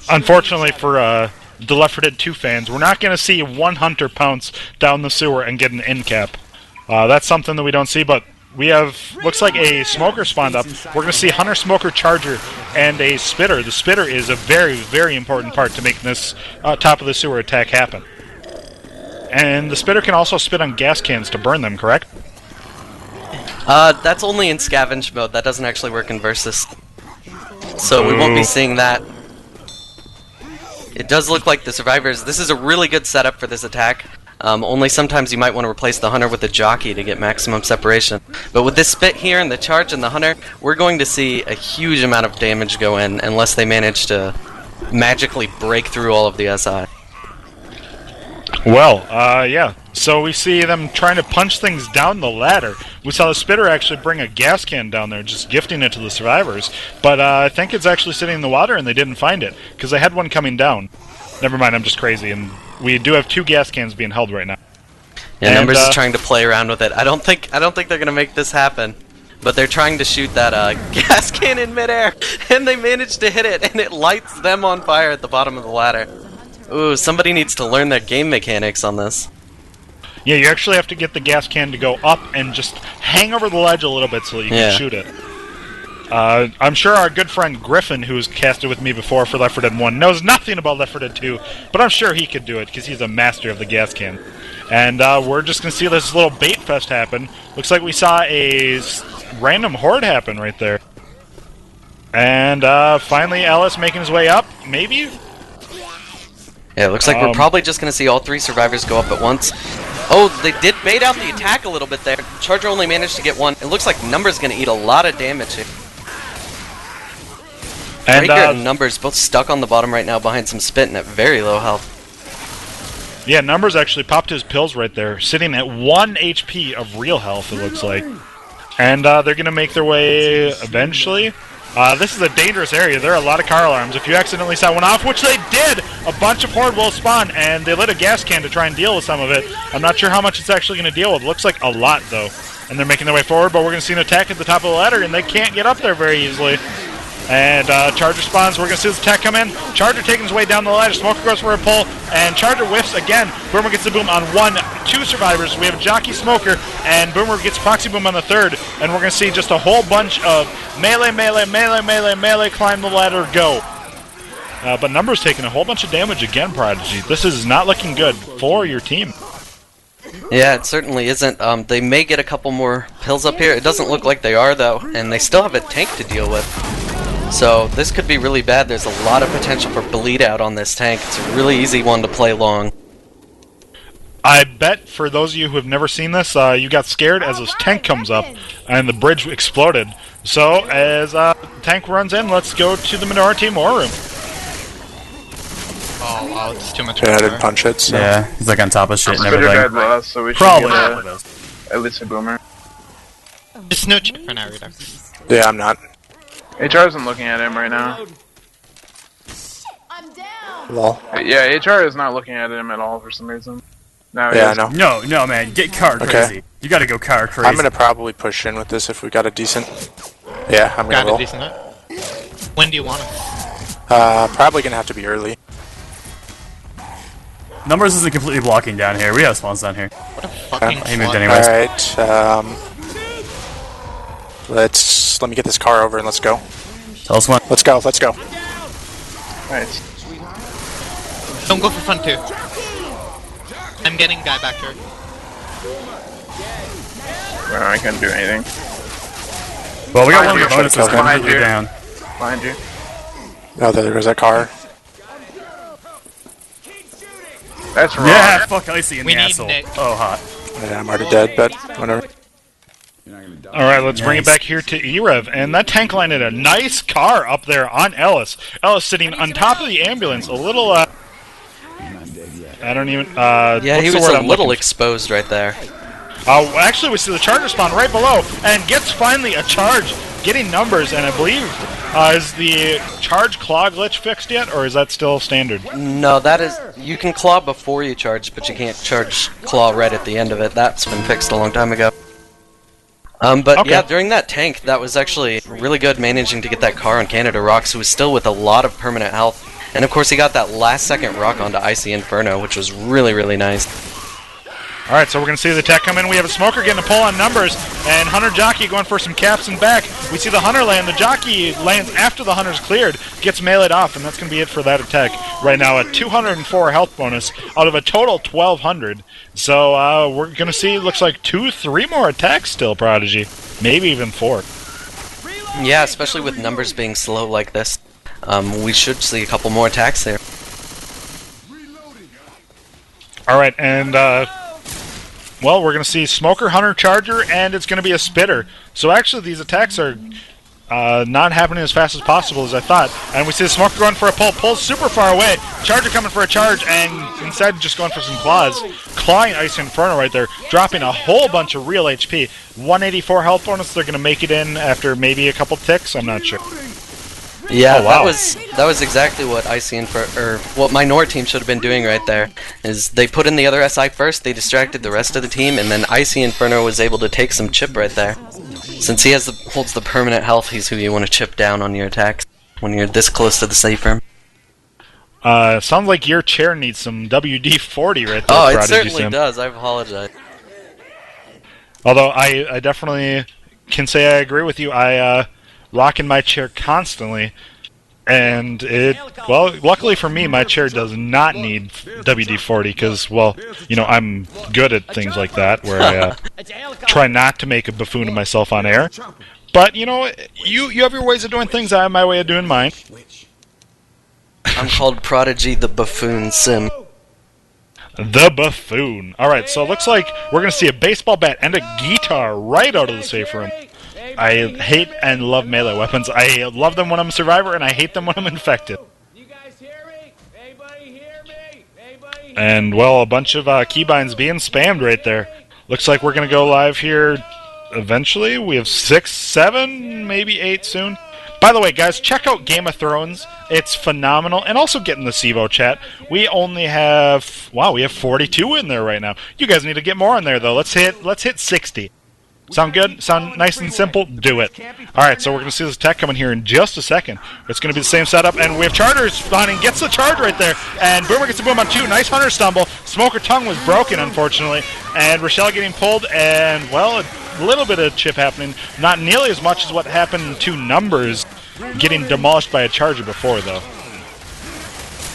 Unfortunately for the Left 4 Dead 2 fans, we're not going to see one hunter pounce down the sewer and get an end cap. That's something that we don't see, but we have, looks like a smoker spawned up. We're going to see hunter, smoker, charger, and a spitter. The spitter is a very, very important part to making this top of the sewer attack happen. And the spitter can also spit on gas cans to burn them, correct? That's only in scavenge mode. That doesn't actually work in Versus. So we won't be seeing that. It does look like the survivors... This is a really good setup for this attack. Only sometimes you might want to replace the hunter with a jockey to get maximum separation. But with this spit here and the charge and the hunter, we're going to see a huge amount of damage go in unless they manage to magically break through all of the SI. Well, yeah. So we see them trying to punch things down the ladder. We saw the spitter actually bring a gas can down there, just gifting it to the survivors. But I think it's actually sitting in the water and they didn't find it, because they had one coming down. Never mind, I'm just crazy, and we do have 2 gas cans being held right now. Yeah, Numbers is trying to play around with it. I don't think they're gonna make this happen. But they're trying to shoot that gas can in midair, and they manage to hit it, and it lights them on fire at the bottom of the ladder. Ooh, somebody needs to learn their game mechanics on this. Yeah, you actually have to get the gas can to go up and just hang over the ledge a little bit so that you can shoot it. I'm sure our good friend Griffin, who's casted with me before for Left 4 Dead 1, knows nothing about Left 4 Dead 2, but I'm sure he could do it, because he's a master of the gas can. And we're just going to see this little bait fest happen. Looks like we saw a random horde happen right there. And finally Ellis making his way up, maybe? Yeah, it looks like we're probably just going to see all 3 survivors go up at once. Oh, they did bait out the attack a little bit there. Charger only managed to get 1. It looks like Numbers going to eat a lot of damage here. And, Breaker and Numbers both stuck on the bottom right now behind some spit and at very low health. Yeah, Numbers actually popped his pills right there, sitting at 1 HP of real health, it looks like. And they're going to make their way eventually. This is a dangerous area. There are a lot of car alarms. If you accidentally set one off, which they did, a bunch of horde will spawn, and they lit a gas can to try and deal with some of it. I'm not sure how much it's actually going to deal with. Looks like a lot, though. And they're making their way forward, but we're going to see an attack at the top of the ladder, and they can't get up there very easily. And Charger spawns. We're going to see this attack come in. Charger taking his way down the ladder. Smoker goes for a pull, and Charger whiffs again. Boomer gets the boom on 2 survivors. We have a Jockey Smoker, and Boomer gets Proxy Boom on the 3rd. And we're going to see just a whole bunch of melee, climb the ladder, go. But Numbers taking a whole bunch of damage again, Prodigy. This is not looking good for your team. Yeah, it certainly isn't. They may get a couple more pills up here. It doesn't look like they are, though, and they still have a tank to deal with. So this could be really bad. There's a lot of potential for bleed out on this tank. It's a really easy one to play long. I bet for those of you who have never seen this, you got scared as this tank comes up and the bridge exploded. So as the tank runs in, let's go to the Minority Team war room. Oh wow, it's too much. Yeah, I didn't punch it. So. Yeah, he's like on top of shit and Spitter everything. died last, so we should Probably. get at least a Boomer. Just no check for now, Redux. Yeah, I'm not. HR isn't looking at him right now. Lol. Yeah, HR is not looking at him at all for some reason. No, Yeah, I know. No, man, get car crazy. You gotta go car crazy. I'm gonna probably push in with this if we got a decent... Yeah, I'm gonna roll. Got a decent hit. When do you want it? Probably gonna have to be early. Numbers isn't completely blocking down here. We have spawns down here. What a fucking He moved anyways. Alright, let me get this car over and let's go. Tell us when. Let's go. Nice. Don't go for fun too. I'm getting guy back here. Well, I couldn't do anything. Well, we got one of the Behind bonuses you. completely down. Behind you. Oh, there goes that car. That's wrong. Yeah, fuck Icy in We the need asshole. Nick. Oh, hot. Yeah, I'm already dead, but whatever. Alright, let's bring it back here to e-rev, and that tank line had a nice car up there on Ellis. Ellis sitting on top of the ambulance, a little, I don't even, Yeah, he what's the was word a I'm little looking exposed right there. Actually, we see the charger spawn right below, and gets finally a charge, getting numbers, and I believe, is the charge claw glitch fixed yet, or is that still standard? No, that is... You can claw before you charge, but you can't charge claw right at the end of it. That's been fixed a long time ago. But Okay. yeah, during that tank, that was actually really good, managing to get that car on Canada Rocks, who was still with a lot of permanent health. And of course, he got that last-second rock onto Icy Inferno, which was really, really nice. Alright, so we're going to see the attack come in. We have a Smoker getting a pull on numbers, and Hunter Jockey going for some caps and back. We see the Hunter land. The Jockey lands after the Hunter's cleared, gets meleeed off, and that's going to be it for that attack. Right now, a 204 health bonus out of a total 1,200. So we're going to see, looks like 2-3 more attacks still, Prodigy. Maybe even 4. Yeah, especially with numbers being slow like this. We should see a couple more attacks there. Alright, and well, we're going to see Smoker, Hunter, Charger, and it's going to be a Spitter. So actually, these attacks are not happening as fast as possible as I thought. And we see the Smoker going for a pull. Pulls super far away. Charger coming for a charge, and instead just going for some claws. Clawing Ice Inferno right there, dropping a whole bunch of real HP. 184 health bonus. They're going to make it in after maybe a couple ticks. I'm not sure. Yeah, oh, wow. that was exactly what what Minoriteam should have been doing right there. Is they put in the other SI first, they distracted the rest of the team, and then Icy Inferno was able to take some chip right there. Since he holds the permanent health, he's who you want to chip down on your attacks when you're this close to the safe room. Sounds like your chair needs some WD-40 right there. Oh, it Prodigy certainly Sim. does. I apologize. Although I definitely can say I agree with you. I rock in my chair constantly, and well, luckily for me, my chair does not need WD-40 because, well, you know, I'm good at things like that where I try not to make a buffoon of myself on air. But you know, you have your ways of doing things. I have my way of doing mine. I'm called Prodigy the Buffoon Sim. The Buffoon. All right, so it looks like we're gonna see a baseball bat and a guitar right out of the safe room. I hate and love melee weapons. I love them when I'm a survivor, and I hate them when I'm infected. You guys hear me? Anybody hear me? Anybody hear And, well, a bunch of keybinds being spammed right there. Looks like we're going to go live here eventually. We have 6, 7, maybe 8 soon. By the way, guys, check out Game of Thrones. It's phenomenal. And also get in the SIVO chat. We only have... Wow, we have 42 in there right now. You guys need to get more in there, though. Let's hit 60. Sound good? Sound nice and simple? Do it. Alright, so we're going to see this attack coming here in just a second. It's going to be the same setup, and we have Chargers spawning. Gets the charge right there, and Boomer gets the boom on 2. Nice Hunter stumble. Smoker tongue was broken, unfortunately, and Rochelle getting pulled, and, well, a little bit of chip happening. Not nearly as much as what happened to Numbers getting demolished by a Charger before, though.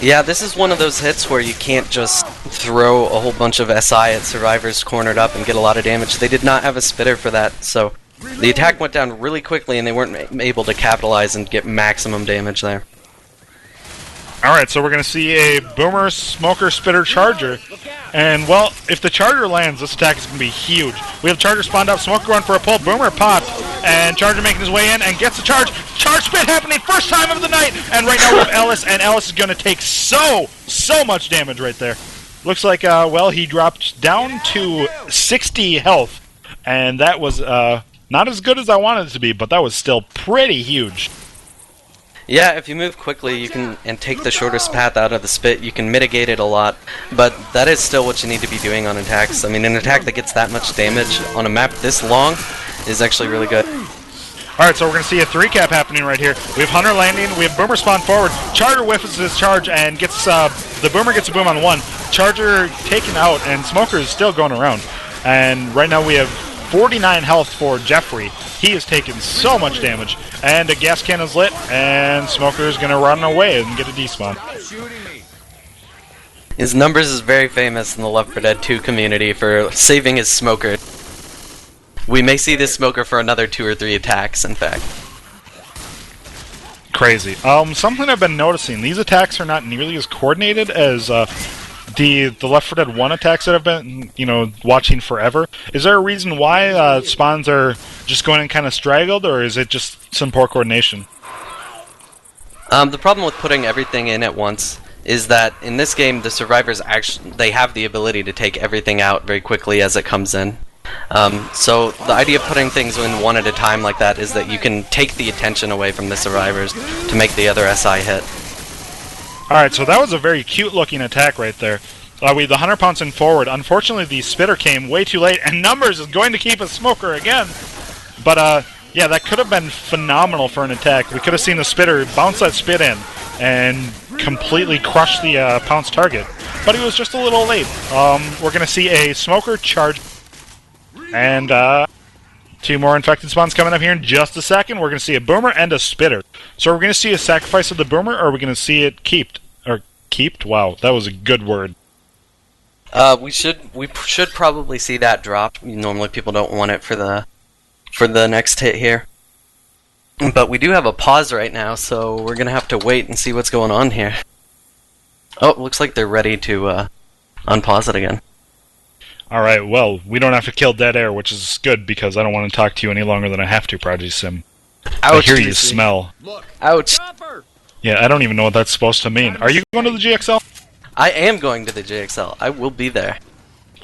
Yeah, this is one of those hits where you can't just throw a whole bunch of SI at survivors cornered up and get a lot of damage. They did not have a spitter for that, so the attack went down really quickly and they weren't able to capitalize and get maximum damage there. Alright, so we're going to see a Boomer, Smoker, Spitter, Charger. And, well, if the Charger lands, this attack is going to be huge. We have Charger spawned up, Smoker going for a pull, Boomer popped, and Charger making his way in and gets the charge. Charge spit happening, first time of the night! And right now we have Ellis, and Ellis is going to take so much damage right there. Looks like, well, he dropped down to 60 health, and that was not as good as I wanted it to be, but that was still pretty huge. Yeah, if you move quickly you can and take the shortest path out of the spit, you can mitigate it a lot, but that is still what you need to be doing on attacks. I mean, an attack that gets that much damage on a map this long is actually really good. Alright, so we're going to see a 3-cap happening right here. We have Hunter landing, we have Boomer spawn forward, Charger whiffs his charge and gets, the Boomer gets a boom on 1, Charger taken out, and Smoker is still going around. And right now we have 49 health for Jeffrey. He has taken so much damage, and a gas can is lit, and Smoker is going to run away and get a despawn. His numbers is very famous in the Left 4 Dead 2 community for saving his Smoker. We may see this Smoker for another 2 or 3 attacks, in fact. Crazy. Something I've been noticing, these attacks are not nearly as coordinated as the Left 4 Dead 1 attacks that I've been, you know, watching forever. Is there a reason why spawns are just going in kind of straggled, or is it just some poor coordination? The problem with putting everything in at once is that in this game the survivors they have the ability to take everything out very quickly as it comes in. So the idea of putting things in one at a time like that is that you can take the attention away from the survivors to make the other SI hit. Alright, so that was a very cute-looking attack right there. With the 100 pouncing forward, unfortunately the spitter came way too late, and Numbers is going to keep a smoker again. But, yeah, that could have been phenomenal for an attack. We could have seen the spitter bounce that spit in and completely crush the pounce target. But he was just a little late. We're going to see a smoker charge. And, 2 more infected spawns coming up here in just a second. We're going to see a boomer and a spitter. So are we going to see a sacrifice of the boomer, or are we going to see it keeped? Or keeped? Wow, that was a good word. We should probably see that drop. Normally people don't want it for the next hit here. But we do have a pause right now, so we're going to have to wait and see what's going on here. Oh, it looks like they're ready to unpause it again. Alright, well, we don't have to kill dead air, which is good, because I don't want to talk to you any longer than I have to, Prodigy Sim. Ouch, I hear you smell. Ouch. Yeah, I don't even know what that's supposed to mean. Are you going to the GXL? I am going to the JXL. I will be there.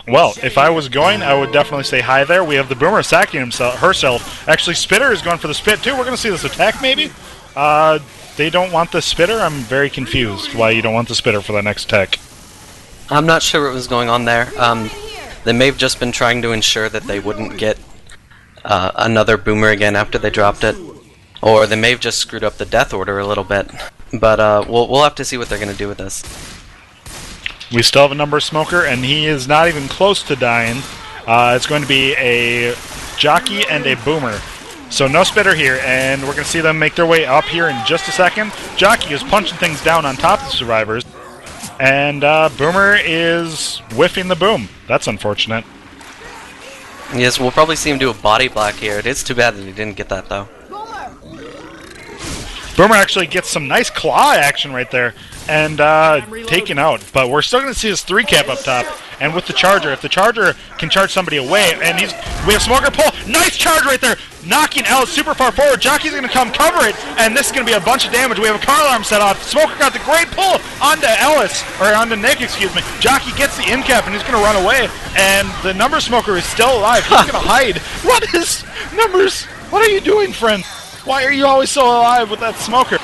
Well, if I was going, I would definitely say hi there. We have the boomer sacking herself. Actually, Spitter is going for the spit, too. We're going to see this attack, maybe? They don't want the Spitter? I'm very confused why you don't want the Spitter for the next attack. I'm not sure what was going on there. They may have just been trying to ensure that they wouldn't get another boomer again after they dropped it. Or they may have just screwed up the death order a little bit. But we'll have to see what they're going to do with this. We still have a number smoker, and he is not even close to dying. It's going to be a jockey and a boomer. So no spitter here, and we're going to see them make their way up here in just a second. Jockey is punching things down on top of the survivors. And Boomer is whiffing the boom. That's unfortunate. Yes, we'll probably see him do a body block here. It is too bad that he didn't get that, though. Boomer actually gets some nice claw action right there and taken out. But we're still going to see his 3-cap up top. And with the Charger, if the Charger can charge somebody away, and we have Smoker pull. Nice charge right there, knocking Ellis super far forward. Jockey's going to come cover it, and this is going to be a bunch of damage. We have a car alarm set off. Smoker got the great pull onto Ellis, or onto Nick, excuse me. Jockey gets the in cap, and he's going to run away. And the Number Smoker is still alive. He's going to hide. What is Numbers? What are you doing, friend? Why are you always so alive with that Smoker?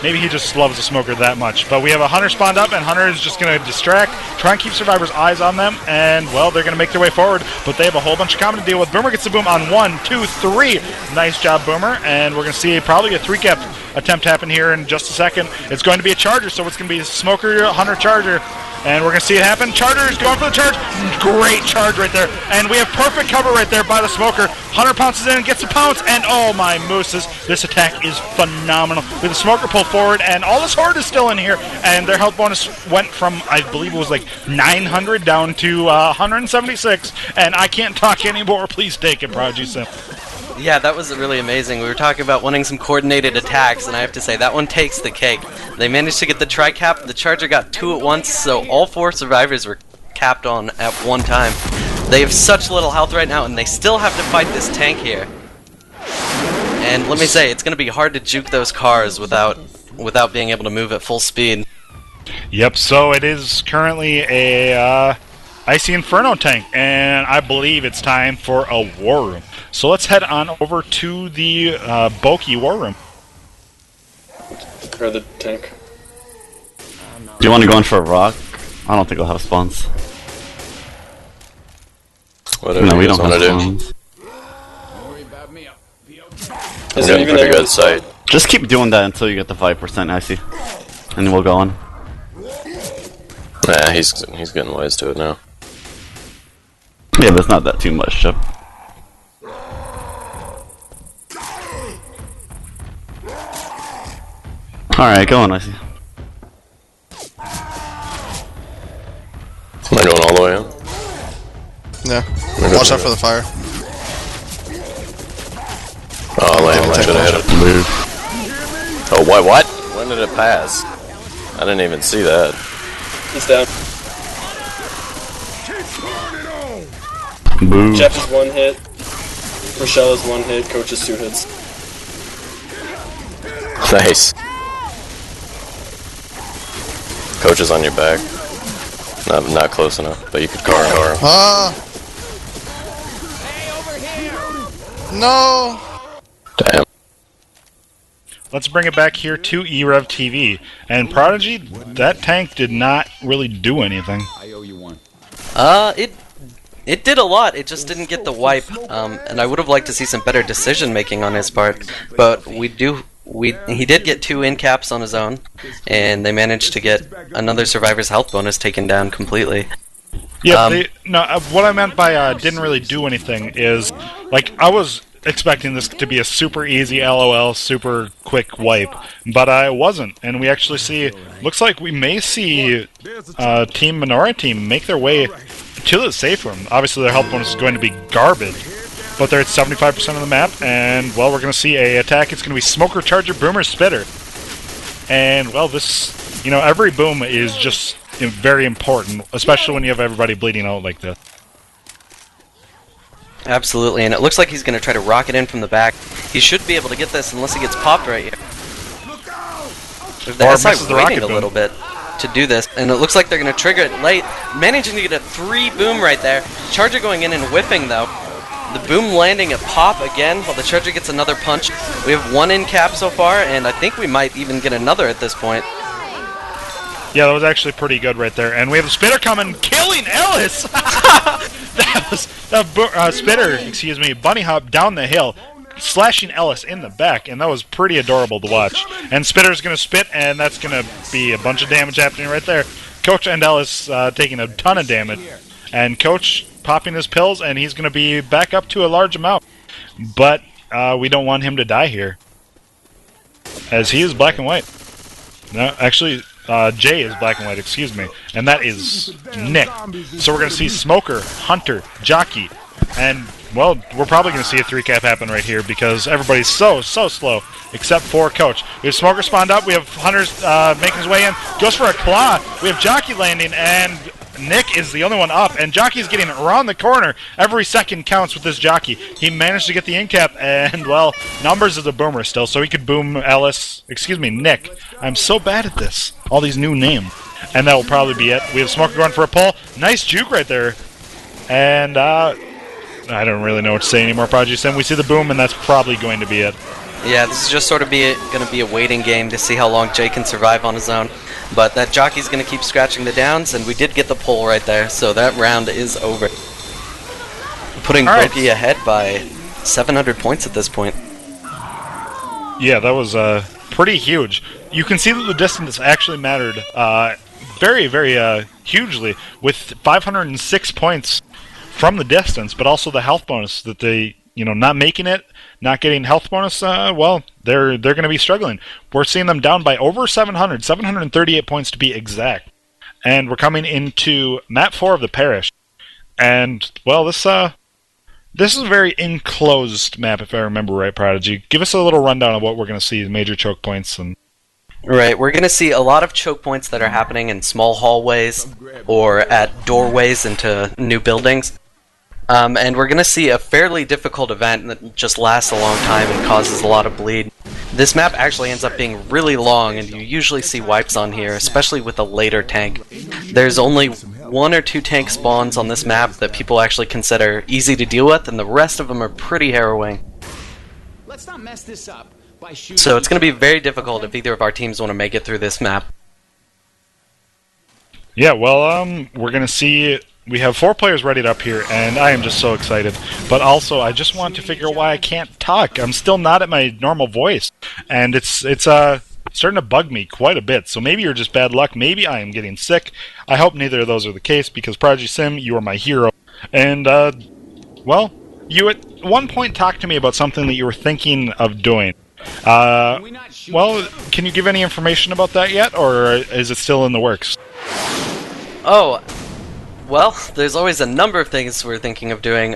Maybe he just loves the Smoker that much. But we have a Hunter spawned up, and Hunter is just going to distract, try and keep survivors' eyes on them, and, well, they're going to make their way forward. But they have a whole bunch of common to deal with. Boomer gets the boom on 1, 2, 3. Nice job, Boomer. And we're going to see probably a 3-cap attempt happen here in just a second. It's going to be a Charger, so it's going to be Smoker, Hunter, Charger. And we're going to see it happen. Charger is going for the charge. Great charge right there. And we have perfect cover right there by the Smoker. Hunter pounces in and gets a pounce. And oh my mooses, this attack is phenomenal. With the Smoker pulled forward, and all this Horde is still in here. And their health bonus went from, I believe it was like 900 down to 176. And I can't talk anymore. Please take it, Prodigy Sim. Yeah, that was really amazing. We were talking about wanting some coordinated attacks, and I have to say, that one takes the cake. They managed to get the tri-cap, the Charger got 2 at once, so all 4 survivors were capped on at one time. They have such little health right now, and they still have to fight this tank here. And let me say, it's going to be hard to juke those cars without being able to move at full speed. Yep, so it is currently a Icy Inferno tank, and I believe it's time for a War Room. So let's head on over to the Bokkie War Room. Or the tank. Do you want to go in for a rock? I don't think we'll have spawns. Whatever no, we you don't want have to spawns. Is I'm there getting even pretty a good sight. Just keep doing that until you get the 5% icy. And then we'll go on. Nah, he's getting wise to it now. Yeah, but it's not that too much, Chip. Alright, go on, Icy. Am I going all the way in? Yeah. Watch out for the fire. Oh, lame. I should have hit it. Move. Oh, what? When did it pass? I didn't even see that. He's down. Move. Jeff is 1 hit. Rochelle is 1 hit. Coach is 2 hits. Nice. Coach is on your back. Not close enough, but you could car him. Ah! No! Damn. Let's bring it back here to e-rev TV. And Prodigy, that tank did not really do anything. I owe you one. It did a lot. It just didn't get the wipe. And I would have liked to see some better decision making on his part. But he did get 2 in caps on his own, and they managed to get another survivor's health bonus taken down completely. Yeah, what I meant by didn't really do anything is, like, I was expecting this to be a super easy LOL, super quick wipe, but I wasn't. And we actually see, looks like we may see Team Minoriteam make their way to the safe room. Obviously their health bonus is going to be garbage, but they're at 75% of the map, and, well, we're going to see a attack. It's going to be Smoker, Charger, Boomer, Spitter. And, well, this, you know, every boom is just very important, especially when you have everybody bleeding out like this. Absolutely, and it looks like he's going to try to rocket in from the back. He should be able to get this unless he gets popped right here. The SI waiting a little bit to do this, and it looks like they're going to trigger it late, managing to get a 3 boom right there. Charger going in and whipping, though. The boom landing a pop again, while the Charger gets another punch. We have 1 in cap so far, and I think we might even get another at this point. Yeah, that was actually pretty good right there. And we have a Spitter coming, killing Ellis! Spitter, excuse me, bunny hop down the hill, slashing Ellis in the back, and that was pretty adorable to watch. And Spitter's going to spit, and that's going to be a bunch of damage happening right there. Coach and Ellis taking a ton of damage. And Coach popping his pills, and he's going to be back up to a large amount. But we don't want him to die here, as he is black and white. No, actually, Jay is black and white, excuse me. And that is Nick. So we're going to see Smoker, Hunter, Jockey, and, well, we're probably going to see a 3-cap happen right here because everybody's so slow, except for Coach. We have Smoker spawned up, we have Hunter's making his way in, goes for a claw, we have Jockey landing, and Nick is the only one up, and Jockey's getting around the corner. Every second counts with this Jockey. He managed to get the in-cap, and, well, numbers is a boomer still, so he could boom Nick. I'm so bad at this. All these new names. And that will probably be it. We have Smoker going for a pull. Nice juke right there. And, I don't really know what to say anymore, Prodigy Sim. We see the boom, and that's probably going to be it. Yeah, this is just sort of going to be a waiting game to see how long Jay can survive on his own. But that Jockey's going to keep scratching the downs, and we did get the pull right there, so that round is over. Putting Boki ahead by 700 points at this point. Yeah, that was pretty huge. You can see that the distance actually mattered very, very hugely, with 506 points from the distance, but also the health bonus that they, not making it, not getting health bonus, well, they're going to be struggling. We're seeing them down by over 738 points to be exact. And we're coming into map 4 of the parish. And, well, this is a very enclosed map, if I remember right, Prodigy. Give us a little rundown of what we're going to see, the major choke points. Right, we're going to see a lot of choke points that are happening in small hallways or at doorways into new buildings. And we're going to see a fairly difficult event that just lasts a long time and causes a lot of bleed. This map actually ends up being really long, and you usually see wipes on here, especially with a later tank. There's only 1 or 2 tank spawns on this map that people actually consider easy to deal with, and the rest of them are pretty harrowing. Let's not mess this up by shooting. So it's going to be very difficult if either of our teams want to make it through this map. Yeah, well, we're going to see... We have 4 players readied up here, and I am just so excited. But also, I just want to figure out why I can't talk. I'm still not at my normal voice, and it's starting to bug me quite a bit. So maybe you're just bad luck. Maybe I am getting sick. I hope neither of those are the case, because Prodigy Sim, you are my hero. And, well, you at one point talked to me about something that you were thinking of doing. Well, can you give any information about that yet, or is it still in the works? Oh, well, there's always a number of things we're thinking of doing.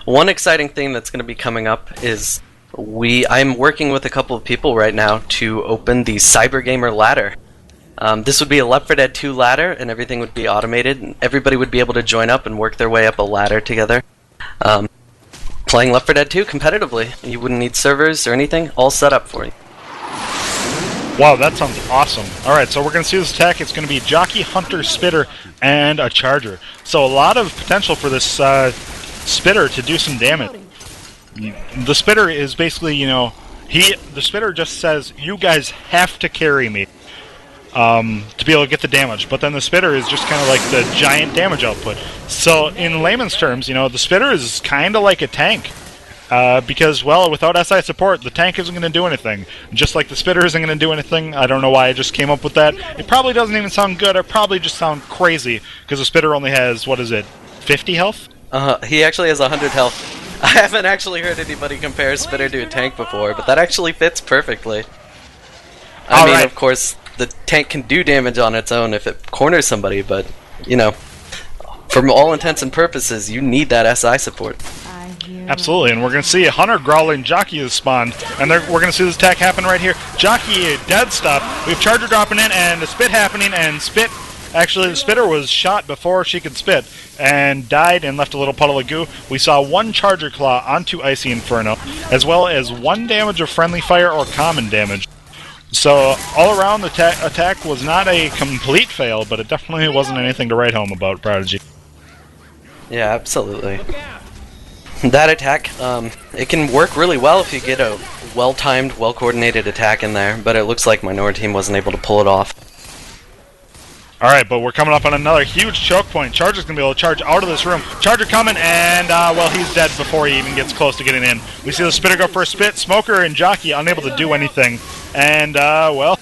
One exciting thing that's going to be coming up is I'm working with a couple of people right now to open the Cyber Gamer ladder. This would be a Left 4 Dead 2 ladder, and everything would be automated, and everybody would be able to join up and work their way up a ladder together. Playing Left 4 Dead 2 competitively. You wouldn't need servers or anything, all set up for you. Wow, that sounds awesome. Alright, so we're going to see this attack. It's going to be Jockey, Hunter, Spitter, and a Charger. So a lot of potential for this Spitter to do some damage. the Spitter is basically, the Spitter just says, you guys have to carry me to be able to get the damage. But then the Spitter is just kind of like the giant damage output. So in layman's terms, the Spitter is kind of like a tank. Because, well, without SI support, the tank isn't going to do anything. Just like the Spitter isn't going to do anything. I don't know why I just came up with that. It probably doesn't even sound good. It probably just sound crazy. Because the Spitter only has, 50 health? He actually has 100 health. I haven't actually heard anybody compare Spitter to a tank before, but that actually fits perfectly. I mean, of course, the tank can do damage on its own if it corners somebody, but, for all intents and purposes, you need that SI support. Absolutely, and we're going to see Hunter, Growling, Jockey has spawned, and we're going to see this attack happen right here. Jockey, dead stop. We have Charger dropping in, and the Spit happening, and Spit... Actually, the Spitter was shot before she could spit, and died and left a little puddle of goo. We saw one Charger Claw onto Icy Inferno, as well as 1 damage of Friendly Fire or Common damage. So, all around, the attack was not a complete fail, but it definitely wasn't anything to write home about, Prodigy. Yeah, absolutely. That attack, it can work really well if you get a well-timed, well-coordinated attack in there, but it looks like Minoriteam wasn't able to pull it off. Alright, but we're coming up on another huge choke point. Charger's going to be able to charge out of this room. Charger coming, and, well, he's dead before he even gets close to getting in. We see the Spitter go for a spit. Smoker and Jockey unable to do anything. And, well,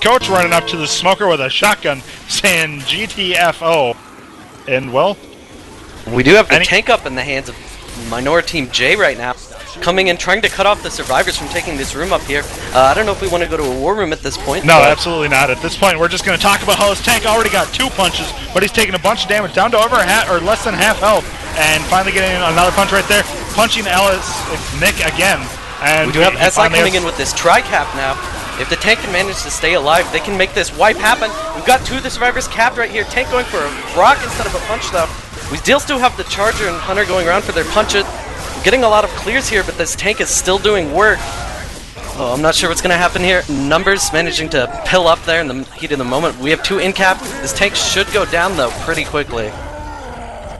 Coach running up to the Smoker with a shotgun saying GTFO. And, well... We do have the tank up in the hands of Minoriteam J right now. Coming in, trying to cut off the survivors from taking this room up here. I don't know if we want to go to a war room at this point. No, absolutely not. At this point, we're just going to talk about how this tank already got 2 punches, but he's taking a bunch of damage, down to over less than half health, and finally getting another punch right there, punching Nick again. And we do have SI coming in with this tri-cap now. If the tank can manage to stay alive, they can make this wipe happen. We've got 2 of the survivors capped right here. Tank going for a rock instead of a punch, though. We still have the Charger and Hunter going around for their punches. We're getting a lot of clears here, but this tank is still doing work. Oh, I'm not sure what's going to happen here. Numbers managing to pill up there in the heat of the moment. We have 2 in cap. This tank should go down, though, pretty quickly.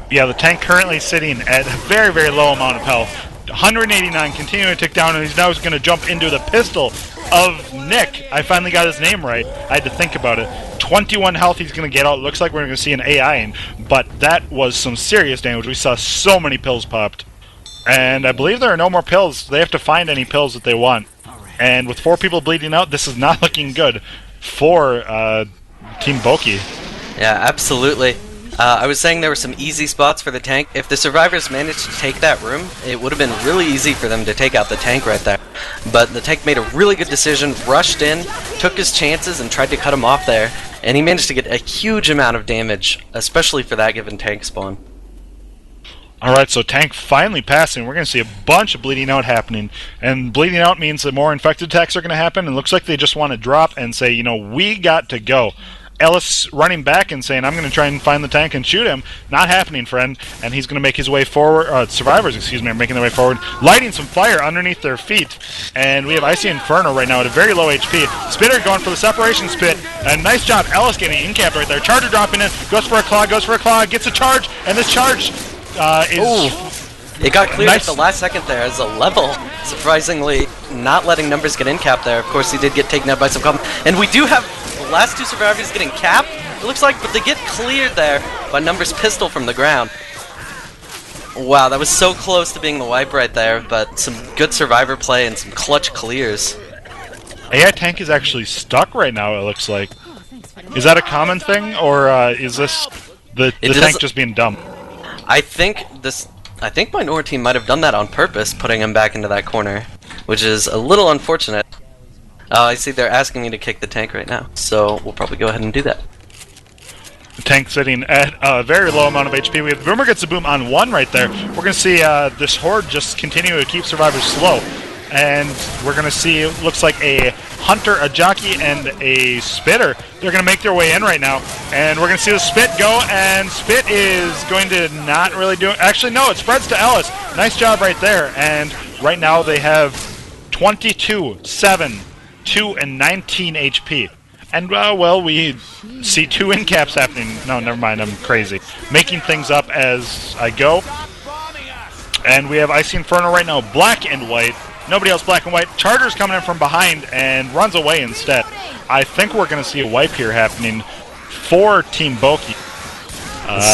Yeah, the tank currently sitting at a very, very low amount of health. 189, continuing to tick down, and he's now going to jump into the pistol of Nick. I finally got his name right. I had to think about it. 21 health he's going to get out. Looks like we're going to see an AI, but that was some serious damage. We saw so many pills popped. And I believe there are no more pills. They have to find any pills that they want. And with 4 people bleeding out, this is not looking good for Team Boki. Yeah, absolutely. I was saying there were some easy spots for the tank. If the survivors managed to take that room, it would have been really easy for them to take out the tank right there. But the tank made a really good decision, rushed in, took his chances, and tried to cut him off there. And he managed to get a huge amount of damage, especially for that given tank spawn. Alright, so tank finally passing. We're going to see a bunch of bleeding out happening. And bleeding out means that more infected attacks are going to happen. And it looks like they just want to drop and say, we got to go. Ellis running back and saying, I'm going to try and find the tank and shoot him. Not happening, friend. And he's going to make his way forward. Survivors, are making their way forward. Lighting some fire underneath their feet. And we have Icy Inferno right now at a very low HP. Spitter going for the separation spit. And nice job. Ellis getting in-capped right there. Charger dropping in. Goes for a claw. Gets a charge. And this charge it got cleared at the last second there as a level. Surprisingly, not letting Numbers get in-capped there. Of course, he did get taken out by some common. And we do have the last 2 survivors getting capped, it looks like, but they get cleared there by Numbers' pistol from the ground. Wow, that was so close to being the wipe right there, but some good survivor play and some clutch clears. AI tank is actually stuck right now, it looks like. Is that a common thing, or is this the tank just being dumb? I think Minoriteam might have done that on purpose, putting him back into that corner, which is a little unfortunate. I see they're asking me to kick the tank right now, so we'll probably go ahead and do that. The tank sitting at a very low amount of HP. We have Boomer gets a boom on 1 right there. We're going to see this horde just continue to keep survivors slow. And we're going to see, it looks like a Hunter, a Jockey, and a Spitter. They're going to make their way in right now. And we're going to see the Spit go, and Spit is going to not really do it. Actually, no, it spreads to Ellis. Nice job right there. And right now they have 22, 7, 2, and 19 HP. And, well, we see 2 in-caps happening. No, never mind, I'm crazy. Making things up as I go. And we have Icy Inferno right now, black and white. Nobody else black and white. Charger's coming in from behind and runs away instead. I think we're going to see a wipe here happening for Team Boki.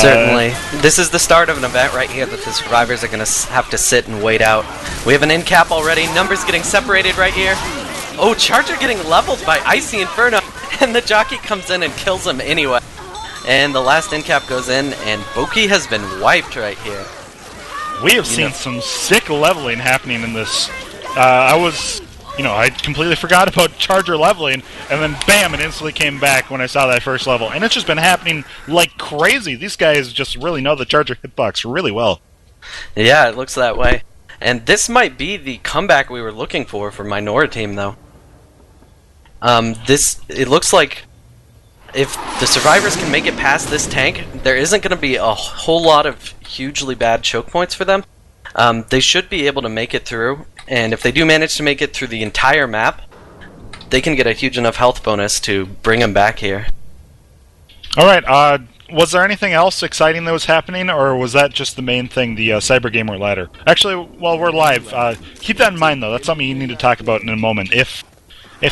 Certainly. This is the start of an event right here that the survivors are going to have to sit and wait out. We have an in cap already. Numbers getting separated right here. Oh, Charger getting leveled by Icy Inferno. And the jockey comes in and kills him anyway. And the last in cap goes in, and Boki has been wiped right here. We have seen some sick leveling happening in this. I completely forgot about Charger leveling, and then bam, it instantly came back when I saw that first level. And it's just been happening like crazy. These guys just really know the Charger hitbox really well. Yeah, it looks that way. And this might be the comeback we were looking for Minoriteam, though. It looks like if the survivors can make it past this tank, there isn't going to be a whole lot of hugely bad choke points for them. They should be able to make it through, and if they do manage to make it through the entire map, they can get a huge enough health bonus to bring them back here. Alright, was there anything else exciting that was happening, or was that just the main thing, the Cyber Gamer ladder? Actually, while we're live, keep that in mind though, that's something you need to talk about in a moment, if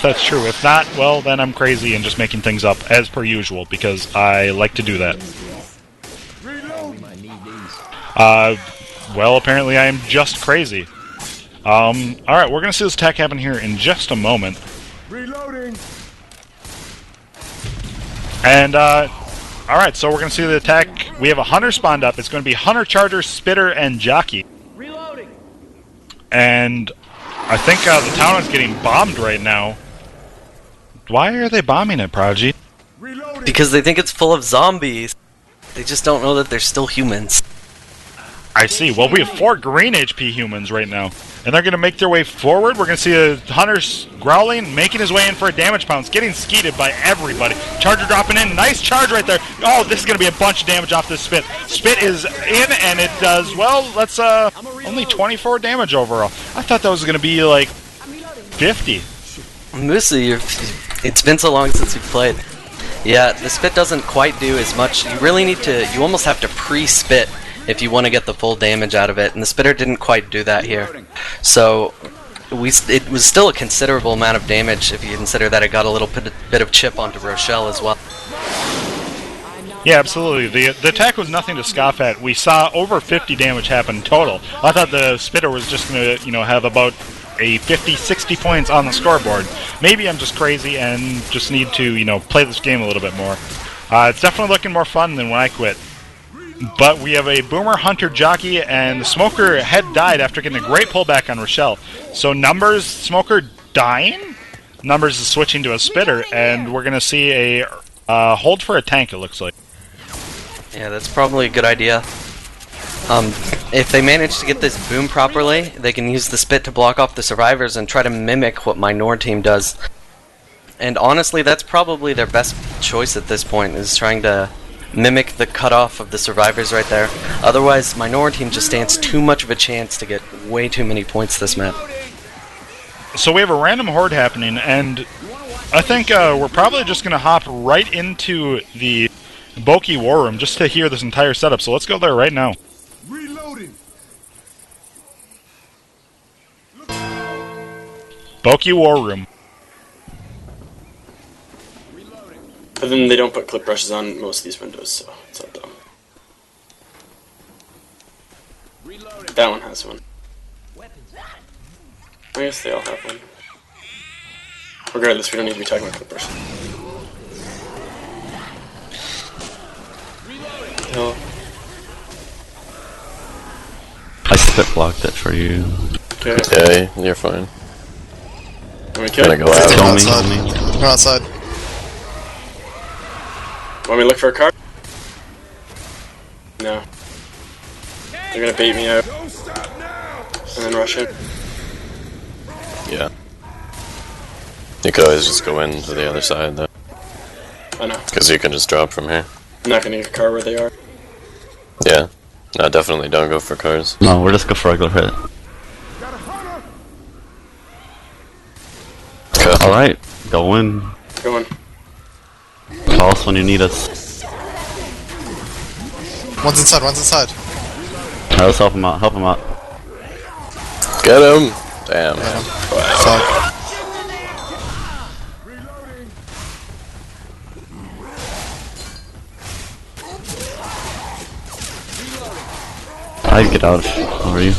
that's true. If not, well, then I'm crazy and just making things up, as per usual, because I like to do that. Well, apparently I am just crazy. Alright, we're gonna see this attack happen here in just a moment. Reloading. And, alright, so we're gonna see the attack. We have a Hunter spawned up. It's gonna be Hunter, Charger, Spitter, and Jockey. Reloading. And I think the town is getting bombed right now. Why are they bombing it, Prodigy? Because they think it's full of zombies. They just don't know that they're still humans. I see. Well, we have 4 green HP humans right now. And they're going to make their way forward. We're going to see a Hunter's growling, making his way in for a damage pounce, getting skeeted by everybody. Charger dropping in. Nice charge right there. Oh, this is going to be a bunch of damage off this Spit. Spit is in, and it does, well, let's, only 24 damage overall. I thought that was going to be, like, 50. Moosey, it's been so long since you've played. Yeah, the Spit doesn't quite do as much. You really need to, you almost have to pre-spit if you want to get the full damage out of it, and the Spitter didn't quite do that here. So, it was still a considerable amount of damage if you consider that it got a little bit of chip onto Rochelle as well. Yeah, absolutely. The attack was nothing to scoff at. We saw over 50 damage happen total. I thought the Spitter was just going to, have about a 50, 60 points on the scoreboard. Maybe I'm just crazy and just need to, play this game a little bit more. It's definitely looking more fun than when I quit. But we have a Boomer, Hunter, Jockey, and the Smoker had died after getting a great pullback on Rochelle. So Numbers, Smoker dying? Numbers is switching to a Spitter, and we're going to see a hold for a tank, it looks like. Yeah, that's probably a good idea. If they manage to get this boom properly, they can use the Spit to block off the survivors and try to mimic what Minoriteam does. And honestly, that's probably their best choice at this point, is trying to mimic the cutoff of the survivors right there. Otherwise, Minoriteam just stands too much of a chance to get way too many points this map. So we have a random horde happening, and I think we're probably just going to hop right into the Boki War Room just to hear this entire setup. So let's go there right now. Reloading. Boki War Room. But then they don't put clip brushes on most of these windows, so it's not dumb. That one has one. I guess they all have one. Regardless, we don't need to be talking about clip brushes. No. I Spit blocked it for you. Okay. Okay, you're fine. Let me kill Gonna it. go out. Tell me. Go outside. Want me to look for a car? No. They're gonna bait me out. And then rush in. Yeah. You could always just go in to the other side, though. I know. Because you can just drop from here. I'm not gonna get a car where they are. Yeah. No, definitely don't go for cars. No, we're just go for regular hit. Okay. Alright, go in. Go on. Call us when you need us. One's inside, one's inside. Alright, let's help him out, help him out. Get him! Damn. Fuck. I get out. How are you?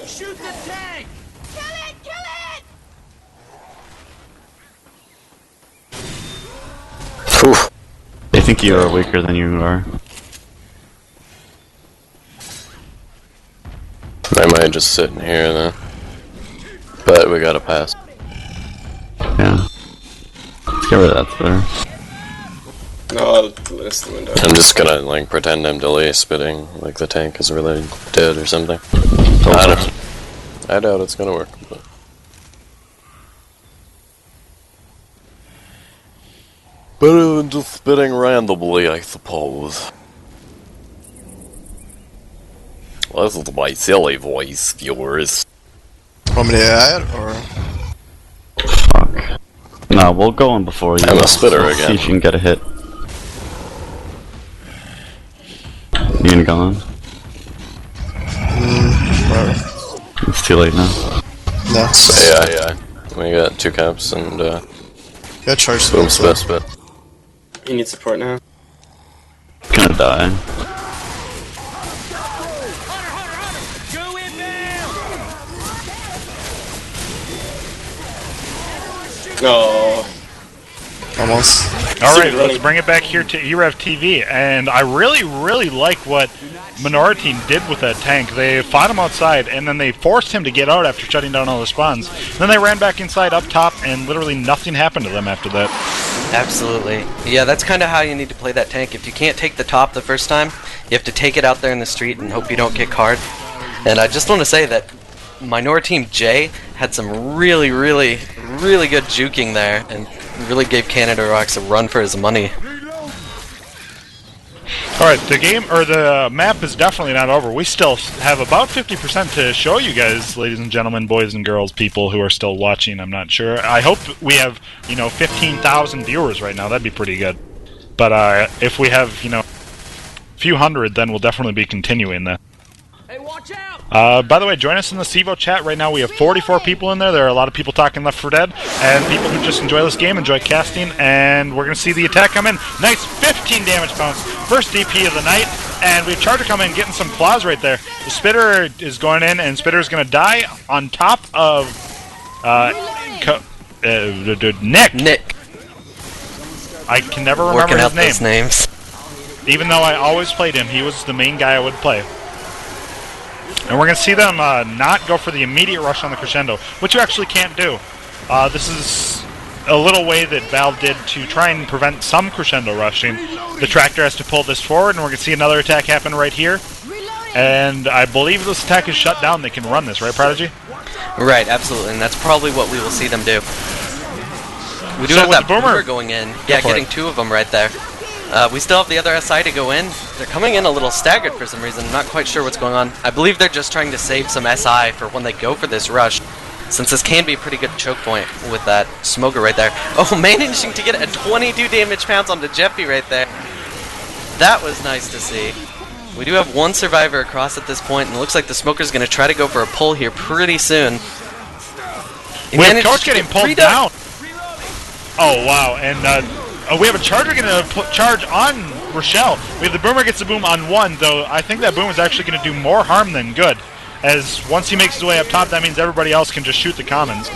Shoot the tank! Kill it! Kill it! Whew. They think you are weaker than you are. I might just sit in here then. But we gotta pass. Yeah. Let's get rid of that there. No, I'll delete the window. I'm just gonna like pretend I'm delay spitting, like the tank is really dead or something. I don't know. I doubt it's gonna work. But. Better than just spitting randomly, I suppose. This is my silly voice, viewers. Want me to add, or? Fuck. No, we'll go on before you. I'm a spitter We'll again. See if you can get a hit. You gonna go on? Whatever. It's too late now. No. So yeah. We got 2 caps and Got charged. boom spit. You need support now. Gonna die. Go inbound! No. Almost. Alright, let's bring it back here to e-rev TV, and I really like what Minoriteam did with that tank. They fought him outside, and then they forced him to get out after shutting down all the spawns. Then they ran back inside up top, and literally nothing happened to them after that. Absolutely. Yeah, that's kind of how you need to play that tank. If you can't take the top the first time, you have to take it out there in the street and hope you don't get card. And I just want to say that Minoriteam J had some really good juking there, and really gave Canada Rocks a run for his money. Alright, the game, or the map is definitely not over. We still have about 50% to show you guys, ladies and gentlemen, boys and girls, people who are still watching, I'm not sure. I hope we have, 15,000 viewers right now, that'd be pretty good. But if we have, a few hundred, then we'll definitely be continuing that. Hey, watch out! By the way, join us in the Sevo chat. Right now we have 44 people in there. There are a lot of people talking Left 4 Dead, and people who just enjoy this game, enjoy casting, and we're going to see the attack come in. Nice 15 damage bounce. First DP of the night, and we have Charger coming in, getting some claws right there. The Spitter is going in, and Spitter's going to die on top of Nick. I can never remember Working his out name. those names. Even though I always played him, he was the main guy I would play. And we're going to see them not go for the immediate rush on the crescendo, which you actually can't do. This is a little way that Valve did to try and prevent some crescendo rushing. The tractor has to pull this forward, and we're going to see another attack happen right here. And I believe this attack is shut down. They can run this, right, Prodigy? Right, absolutely, and that's probably what we will see them do. We do So have with that the boomer going in. Yeah, for getting it. 2 of them right there. We still have the other SI to go in. They're coming in a little staggered for some reason. I'm not quite sure what's going on. I believe they're just trying to save some SI for when they go for this rush, since this can be a pretty good choke point with that smoker right there. Oh, managing to get a 22 damage pounce onto Jeffy right there. That was nice to see. We do have 1 survivor across at this point, and it looks like the smoker's going to try to go for a pull here pretty soon. We have Coach getting pulled down. Oh, wow. And we have a Charger going to charge on Rochelle. We have the Boomer gets the boom on 1, though I think that boom is actually going to do more harm than good. As once he makes his way up top, that means everybody else can just shoot the commons.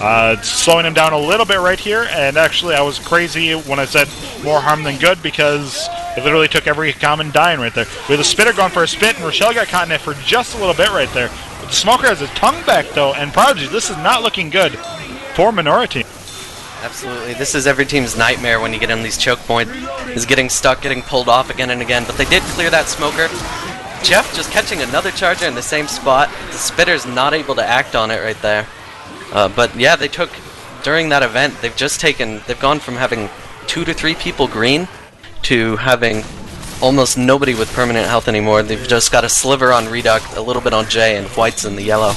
It's slowing him down a little bit right here, and actually I was crazy when I said more harm than good, because it literally took every common dying right there. We have the Spitter going for a spit, and Rochelle got caught in it for just a little bit right there. But the Smoker has his tongue back, though, and Prodigy, this is not looking good for Minority. Absolutely. This is every team's nightmare when you get in these choke points, is getting stuck, getting pulled off again and again. But they did clear that smoker. Jeff just catching another charger in the same spot. The Spitter's not able to act on it right there. But yeah, they took, during that event, they've gone from having 2 to 3 people green to having almost nobody with permanent health anymore. They've just got a sliver on Reduct, a little bit on J, and White's in the yellow.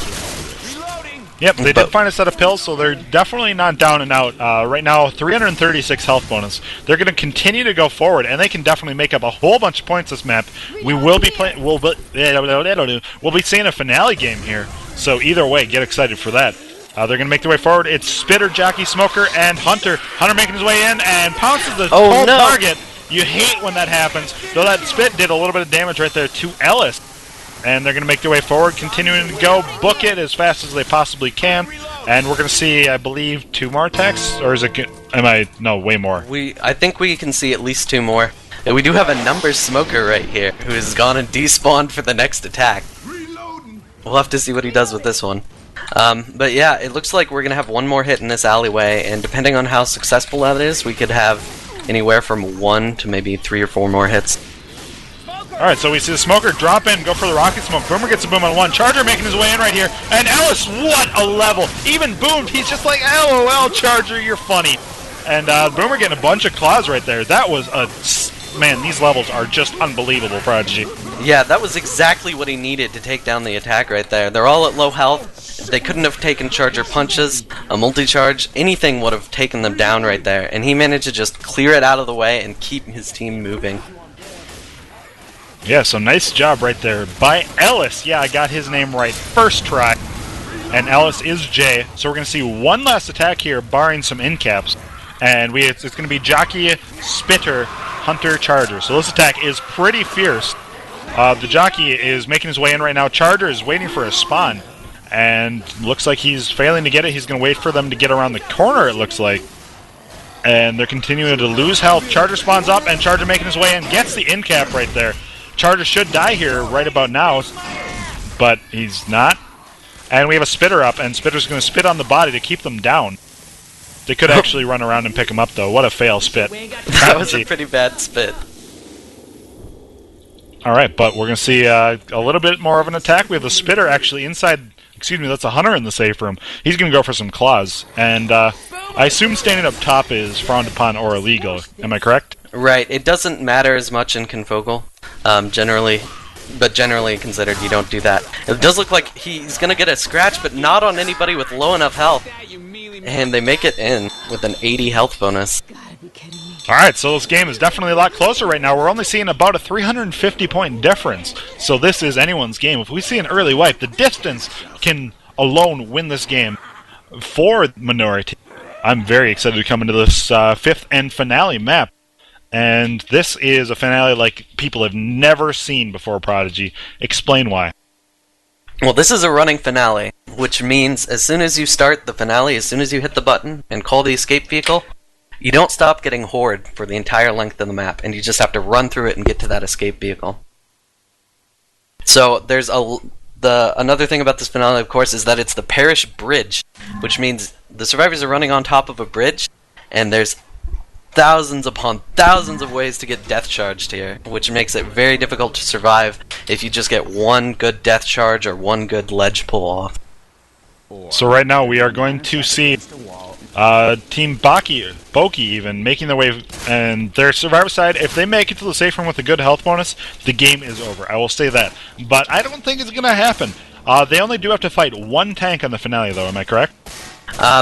Yep, they did find a set of pills, so they're definitely not down and out. Right now, 336 health bonus. They're going to continue to go forward, and they can definitely make up a whole bunch of points this map. We will be playing. We'll be seeing a finale game here. So either way, get excited for that. They're going to make their way forward. It's Spitter, Jockey, Smoker, and Hunter. Hunter making his way in and pounces the whole target. You hate when that happens. Though that spit did a little bit of damage right there to Ellis. And they're going to make their way forward, continuing to go, book it as fast as they possibly can. And we're going to see, I believe, 2 more attacks? Or is it... No, way more. I think we can see at least 2 more. And we do have a numbers smoker right here, who has gone and despawned for the next attack. We'll have to see what he does with this one. But yeah, it looks like we're going to have 1 more hit in this alleyway, and depending on how successful that is, we could have anywhere from 1 to maybe 3 or 4 more hits. Alright, so we see the Smoker drop in, go for the Rocket Smoke. Boomer gets a boom on 1. Charger making his way in right here. And Ellis, what a level! Even boomed, he's just like, LOL, Charger, you're funny. And Boomer getting a bunch of claws right there. That was a... Man, these levels are just unbelievable, Prodigy. Yeah, that was exactly what he needed to take down the attack right there. They're all at low health. They couldn't have taken Charger punches, a multi-charge, anything would have taken them down right there. And he managed to just clear it out of the way and keep his team moving. Yeah, so nice job right there by Ellis. Yeah, I got his name right first try. And Ellis is J. So we're going to see one last attack here, barring some in caps. And it's going to be Jockey, Spitter, Hunter, Charger. So this attack is pretty fierce. The Jockey is making his way in right now. Charger is waiting for a spawn. And looks like he's failing to get it. He's going to wait for them to get around the corner, it looks like. And they're continuing to lose health. Charger spawns up, and Charger making his way in. Gets the in cap right there. Charger should die here right about now, but he's not. And we have a Spitter up, and Spitter's going to spit on the body to keep them down. They could actually run around and pick him up, though. What a fail spit. That was a pretty bad spit. Alright, but we're going to see a little bit more of an attack. We have the Spitter actually inside... Excuse me, that's a Hunter in the safe room. He's going to go for some claws. And I assume standing up top is frowned upon or illegal. Am I correct? Right. It doesn't matter as much in Confocal. Generally considered, you don't do that. It does look like he's going to get a scratch, but not on anybody with low enough health. And they make it in with an 80 health bonus. Alright, so this game is definitely a lot closer right now. We're only seeing about a 350-point difference. So this is anyone's game. If we see an early wipe, the distance can alone win this game for Minority. I'm very excited to come into this 5th and finale map. And this is a finale like people have never seen before, Prodigy. Explain why. Well, this is a running finale, which means as soon as you start the finale, as soon as you hit the button and call the escape vehicle, you don't stop getting Horde for the entire length of the map, and you just have to run through it and get to that escape vehicle. So there's another thing about this finale, of course, is that it's the Parish Bridge, which means the survivors are running on top of a bridge, and there's thousands upon thousands of ways to get death charged here, which makes it very difficult to survive if you just get one good death charge or one good ledge pull off. So right now we are going to see Team Bokkie even making their way, and their survivor side, if they make it to the safe room with a good health bonus, the game is over. I will say that. But I don't think it's going to happen. They only do have to fight one tank on the finale, though. Am I correct?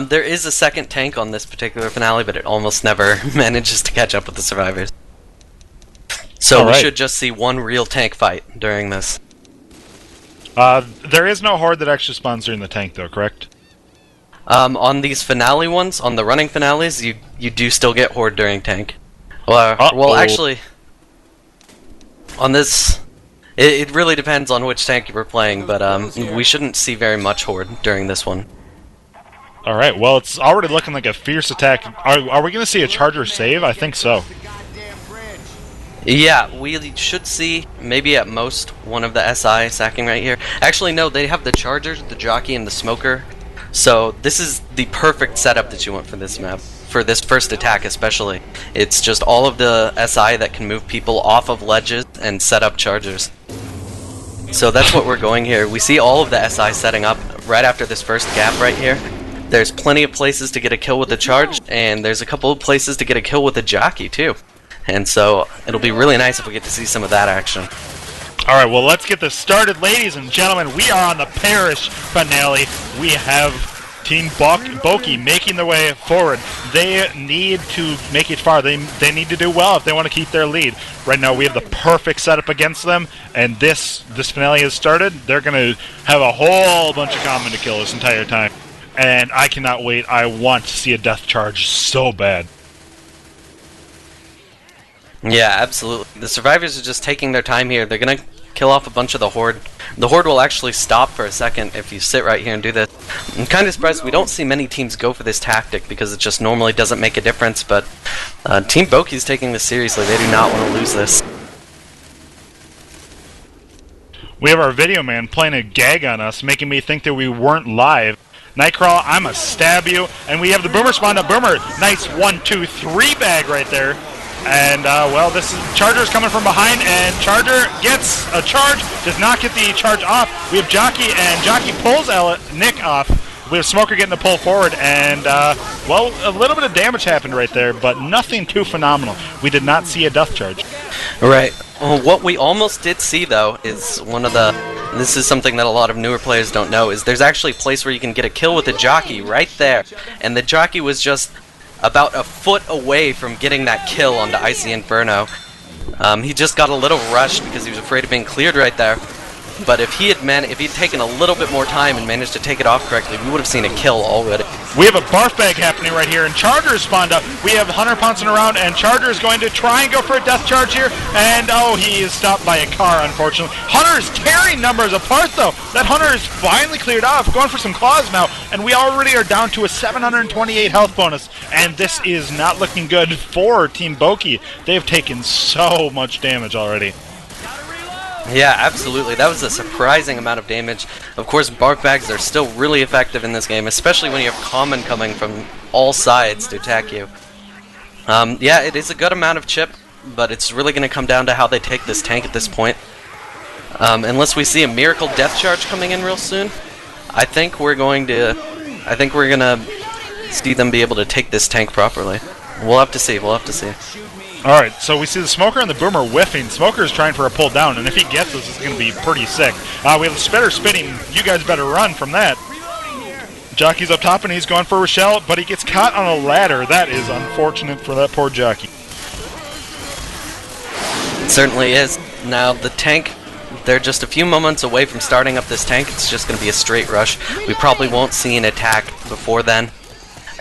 There is a second tank on this particular finale, but it almost never manages to catch up with the survivors. So we should just see one real tank fight during this. There is no Horde that actually spawns during the tank, though, correct? On these finale ones, on the running finales, you do still get Horde during tank. Well, actually, on this, it really depends on which tank you were playing, but we shouldn't see very much Horde during this one. Alright, well, it's already looking like a fierce attack. Are we going to see a Charger save? I think so. Yeah, we should see, maybe at most, one of the SI sacking right here. Actually, no, they have the Charger, the Jockey, and the Smoker. So this is the perfect setup that you want for this map. For this first attack especially. It's just all of the SI that can move people off of ledges and set up Chargers. So that's what we're going here. We see all of the SI setting up right after this first gap right here. There's plenty of places to get a kill with the charge, and there's a couple of places to get a kill with the Jockey too. And so it'll be really nice if we get to see some of that action. Alright, well, let's get this started, ladies and gentlemen. We are on the parish finale. We have Team Boki making their way forward. They need to make it far. They need to do well if they want to keep their lead. Right now, we have the perfect setup against them, and this finale has started. They're going to have a whole bunch of common to kill this entire time. And I cannot wait. I want to see a death charge so bad. Yeah, absolutely. The survivors are just taking their time here. They're gonna kill off a bunch of the Horde. The Horde will actually stop for a second if you sit right here and do this. I'm kind of surprised we don't see many teams go for this tactic because it just normally doesn't make a difference, but Team Boki is taking this seriously. They do not want to lose this. We have our video man playing a gag on us, making me think that we weren't live. Nightcrawler, I'ma stab you. And we have the Boomer spawned up. Boomer, nice 1, 2, 3 bag right there. And, well, this is Charger's coming from behind, and Charger gets a charge, does not get the charge off. We have Jockey, and Jockey pulls Nick off. We have Smoker getting the pull forward, and, well, a little bit of damage happened right there, but nothing too phenomenal. We did not see a death charge. Right. Well, what we almost did see, though, is this is something that a lot of newer players don't know, is there's actually a place where you can get a kill with a Jockey right there, and the Jockey was just about a foot away from getting that kill onto Icy Inferno. He just got a little rushed because he was afraid of being cleared right there. But if he'd taken a little bit more time and managed to take it off correctly, we would have seen a kill already. We have a barf bag happening right here, and Charger is spawned up. We have Hunter pouncing around, and Charger is going to try and go for a death charge here, and oh, he is stopped by a car, unfortunately. Hunter is tearing numbers apart, though. That Hunter is finally cleared off, going for some claws now, and we already are down to a 728 health bonus, and this is not looking good for Team Boki. They've taken so much damage already. Yeah, absolutely. That was a surprising amount of damage. Of course, barf bags are still really effective in this game, especially when you have common coming from all sides to attack you. Yeah, it is a good amount of chip, but it's really going to come down to how they take this tank at this point. Unless we see a miracle death charge coming in real soon, I think we're going to see them be able to take this tank properly. We'll have to see. We'll have to see. Alright, so we see the Smoker and the Boomer whiffing. Smoker is trying for a pull down, and if he gets this, it's going to be pretty sick. We have the Spitter spitting. You guys better run from that. Jockey's up top, and he's going for Rochelle, but he gets caught on a ladder. That is unfortunate for that poor Jockey. It certainly is. Now, the tank, they're just a few moments away from starting up this tank. It's just going to be a straight rush. We probably won't see an attack before then.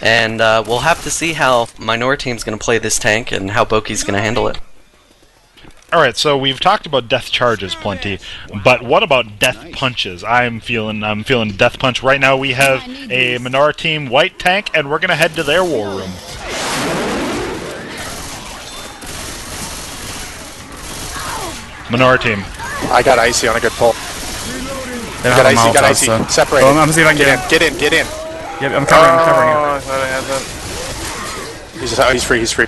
And we'll have to see how Minoriteam's going to play this tank and how Boki's going to handle it. Alright, so we've talked about death charges plenty, but what about death punches? I'm feeling death punch. Right now we have a Minoriteam white tank, and we're going to head to their war room. Minoriteam. I got Icy on a good pull. Got Icy. Separate. Well, I'm gonna see if I can get in. Yep, I'm covering him. I thought I had that. He's free.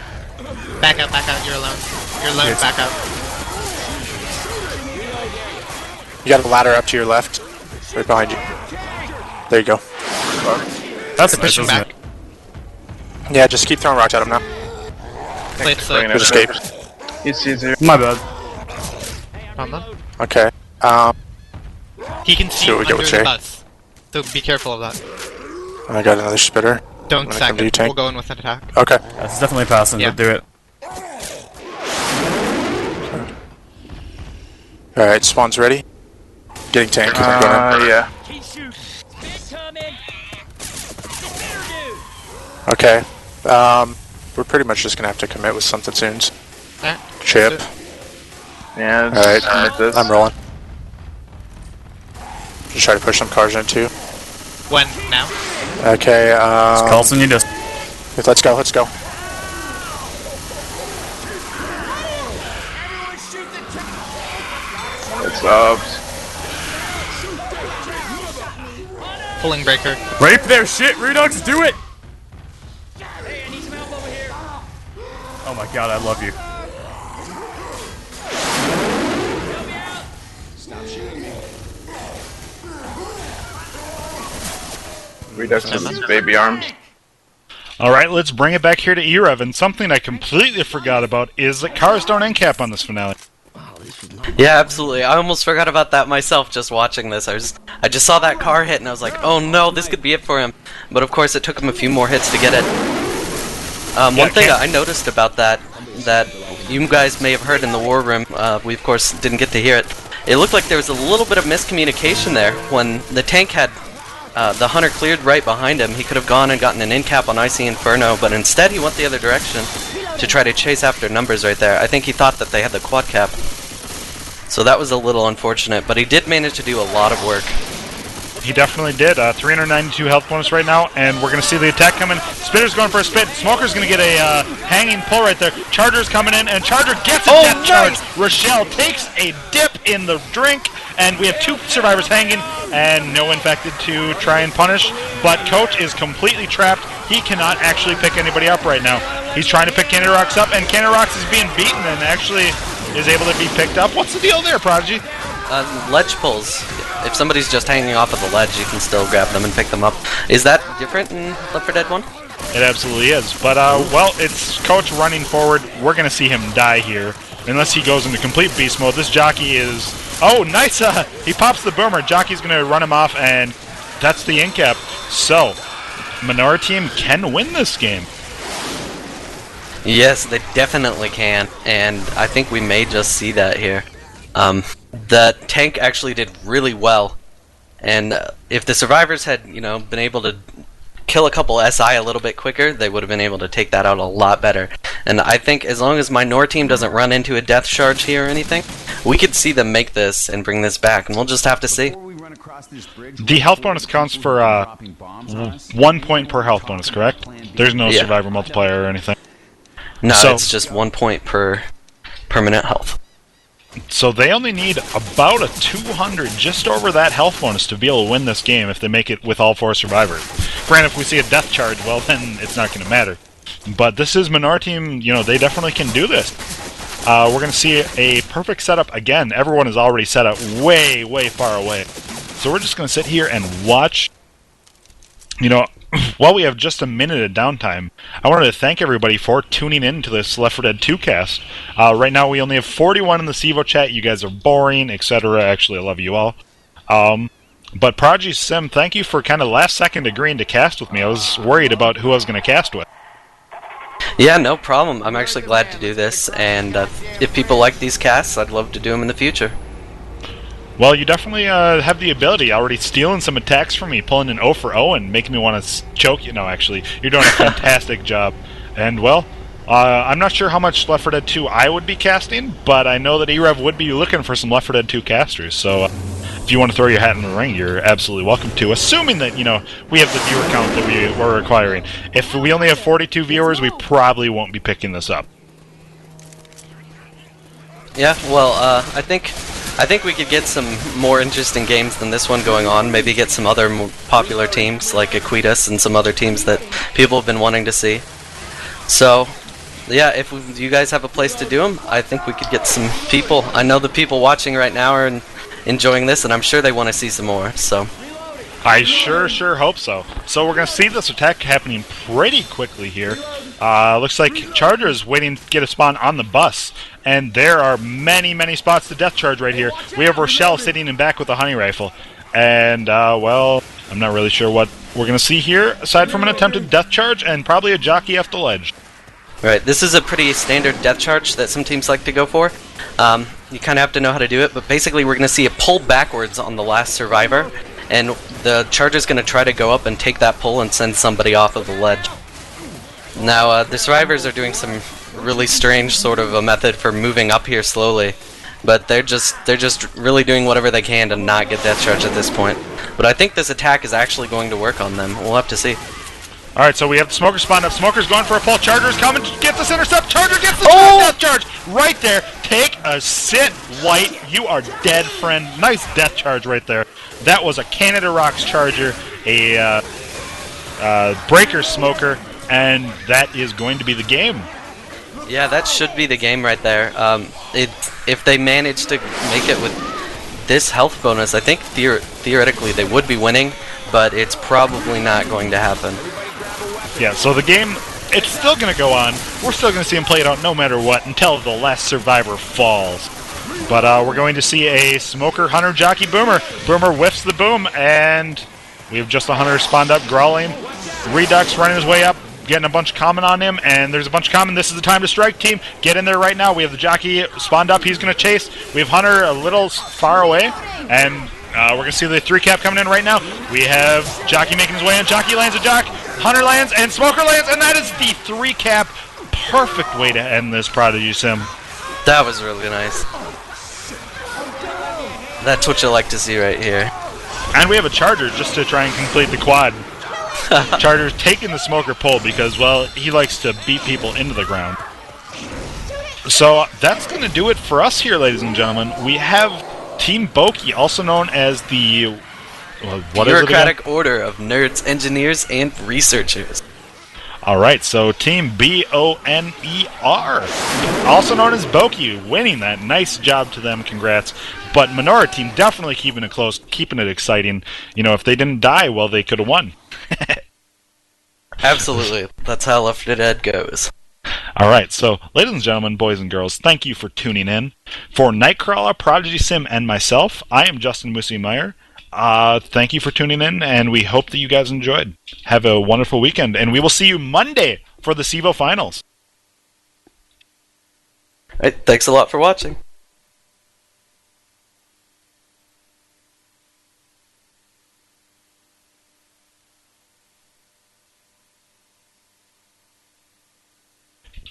Back out, you're alone. You're alone, back out. You got a ladder up to your left, right behind you. There you go. That's nice, isn't it? Yeah, just keep throwing rocks at him now. Good escape. It's easier. My bad. Okay. He can see under the bus, so be careful of that. I got another spitter. Don't sack it. We'll go in with an attack. Okay. That's definitely passing, but do it. Alright, spawn's ready. Getting tank. Yeah. Okay. We're pretty much just gonna have to commit with something soon. Chip. Yeah. Alright, I'm rolling. Just try to push some cars in too. When? Now? Okay, Carlson, you just... Let's go. It's up. Pulling breaker. Rape their shit, Redux, do it! Oh my god, I love you. Redux has his baby arms. Alright, let's bring it back here to e-rev, and something I completely forgot about is that cars don't end cap on this finale. Yeah, absolutely. I almost forgot about that myself just watching this. I just saw that car hit and I was like, oh no, this could be it for him. But of course it took him a few more hits to get it. One thing I noticed about that you guys may have heard in the war room, we of course didn't get to hear it. It looked like there was a little bit of miscommunication there. When the tank had the hunter cleared right behind him, he could have gone and gotten an in-cap on Icy Inferno, but instead he went the other direction to try to chase after numbers right there. I think he thought that they had the quad cap. So that was a little unfortunate, but he did manage to do a lot of work. He definitely did. 392 health bonus right now, and we're going to see the attack coming. Spinner's going for a spit. Smoker's going to get a hanging pull right there. Charger's coming in, and Charger gets a death charge. Rochelle takes a dip in the drink, and we have 2 survivors hanging, and no infected to try and punish. But Coach is completely trapped. He cannot actually pick anybody up right now. He's trying to pick Candy Rocks up, and Candy Rocks is being beaten and actually is able to be picked up. What's the deal there, Prodigy? Ledge pulls. If somebody's just hanging off of the ledge, you can still grab them and pick them up. Is that different in Left 4 Dead 1? It absolutely is. But, well, it's Coach running forward. We're going to see him die here. Unless he goes into complete beast mode. This jockey is... Oh, nice! He pops the boomer. Jockey's going to run him off, and that's the in-cap. So, Minority Team can win this game. Yes, they definitely can. And I think we may just see that here. The tank actually did really well, and if the survivors had, been able to kill a couple SI a little bit quicker, they would have been able to take that out a lot better. And I think as long as Minority Team doesn't run into a death charge here or anything, we could see them make this and bring this back, and we'll just have to see. The health bonus counts for 1 point per health bonus, correct? There's no survivor multiplier or anything. No, it's just 1 point per permanent health. So they only need about a 200, just over that health bonus to be able to win this game if they make it with all 4 survivors. Granted, if we see a death charge, well, then it's not going to matter. But this is Minority Team, they definitely can do this. We're going to see a perfect setup again. Everyone is already set up way, way far away. So we're just going to sit here and watch. While we have just a minute of downtime, I wanted to thank everybody for tuning in to this Left 4 Dead 2 cast. Right now we only have 41 in the Sevo chat. You guys are boring, etc. Actually, I love you all. But Prodigy Sim, thank you for kind of last second agreeing to cast with me. I was worried about who I was going to cast with. Yeah, no problem. I'm actually glad to do this, and if people like these casts, I'd love to do them in the future. Well, you definitely have the ability. Already stealing some attacks from me, pulling an 0 for 0 and making me want to choke you. No, actually, you're doing a fantastic job. And, well, I'm not sure how much Left 4 Dead 2 I would be casting, but I know that e-rev would be looking for some Left 4 Dead 2 casters. So if you want to throw your hat in the ring, you're absolutely welcome to, assuming that, we have the viewer count that we're requiring. If we only have 42 viewers, we probably won't be picking this up. Yeah, well, I think we could get some more interesting games than this one going on. Maybe get some other more popular teams like Aquitas and some other teams that people have been wanting to see. So, yeah, if you guys have a place to do them, I think we could get some people. I know the people watching right now are enjoying this, and I'm sure they want to see some more. So, I sure hope so. So we're going to see this attack happening pretty quickly here. Looks like Charger is waiting to get a spawn on the bus. And there are many, many spots to death charge right here. We have Rochelle sitting in back with a honey rifle. And, well, I'm not really sure what we're going to see here, aside from an attempted death charge and probably a jockey off the ledge. Right, this is a pretty standard death charge that some teams like to go for. You kind of have to know how to do it, but basically we're going to see a pull backwards on the last survivor. And the Charger's going to try to go up and take that pull and send somebody off of the ledge. Now, the survivors are doing some really strange sort of a method for moving up here slowly, but they're just really doing whatever they can to not get death charge at this point. But I think this attack is actually going to work on them. We'll have to see. Alright, so we have the Smoker spawned up. Smoker's going for a pull. Charger's coming to get this intercept. Charger gets the death charge right there. Take a sit, White. You are dead, friend. Nice death charge right there. That was a Canada Rocks Charger, a Breaker Smoker, and that is going to be the game. Yeah, that should be the game right there. If they manage to make it with this health bonus, I think theoretically they would be winning, but it's probably not going to happen. Yeah, so the game, it's still going to go on. We're still going to see him play it out no matter what until the last survivor falls. But we're going to see a Smoker Hunter Jockey Boomer. Boomer whiffs the boom, and we have just a Hunter spawned up, growling. Redux running his way up, getting a bunch of common on him, and there's a bunch of common. This is the time to strike, team. Get in there right now. We have the Jockey spawned up. He's going to chase. We have Hunter a little far away, and we're going to see the 3-cap coming in right now. We have Jockey making his way in. Jockey lands a Jock. Hunter lands, and Smoker lands, and that is the 3-cap. Perfect way to end this Prodigy Sim. That was really nice. That's what you like to see right here. And we have a Charger just to try and complete the quad. Charger's taking the Smoker pull because, well, he likes to beat people into the ground. So that's going to do it for us here, ladies and gentlemen. We have Team Boki, also known as the Bureaucratic Order of Nerds, Engineers, and Researchers. Alright, so Team B-O-N-E-R, also known as Boki, winning that. Nice job to them, congrats. But Minority Team definitely keeping it close, keeping it exciting. You know, if they didn't die, well, they could have won. Absolutely. That's how Left 4 Dead goes. Alright, so, ladies and gentlemen, boys and girls, thank you for tuning in. For Nightcrawler, Prodigy Sim, and myself, I am Justin Moosey Meyer. Thank you for tuning in, and we hope that you guys enjoyed. Have a wonderful weekend, and we will see you Monday for the SEVO Finals. Alright, thanks a lot for watching.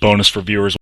Bonus for viewers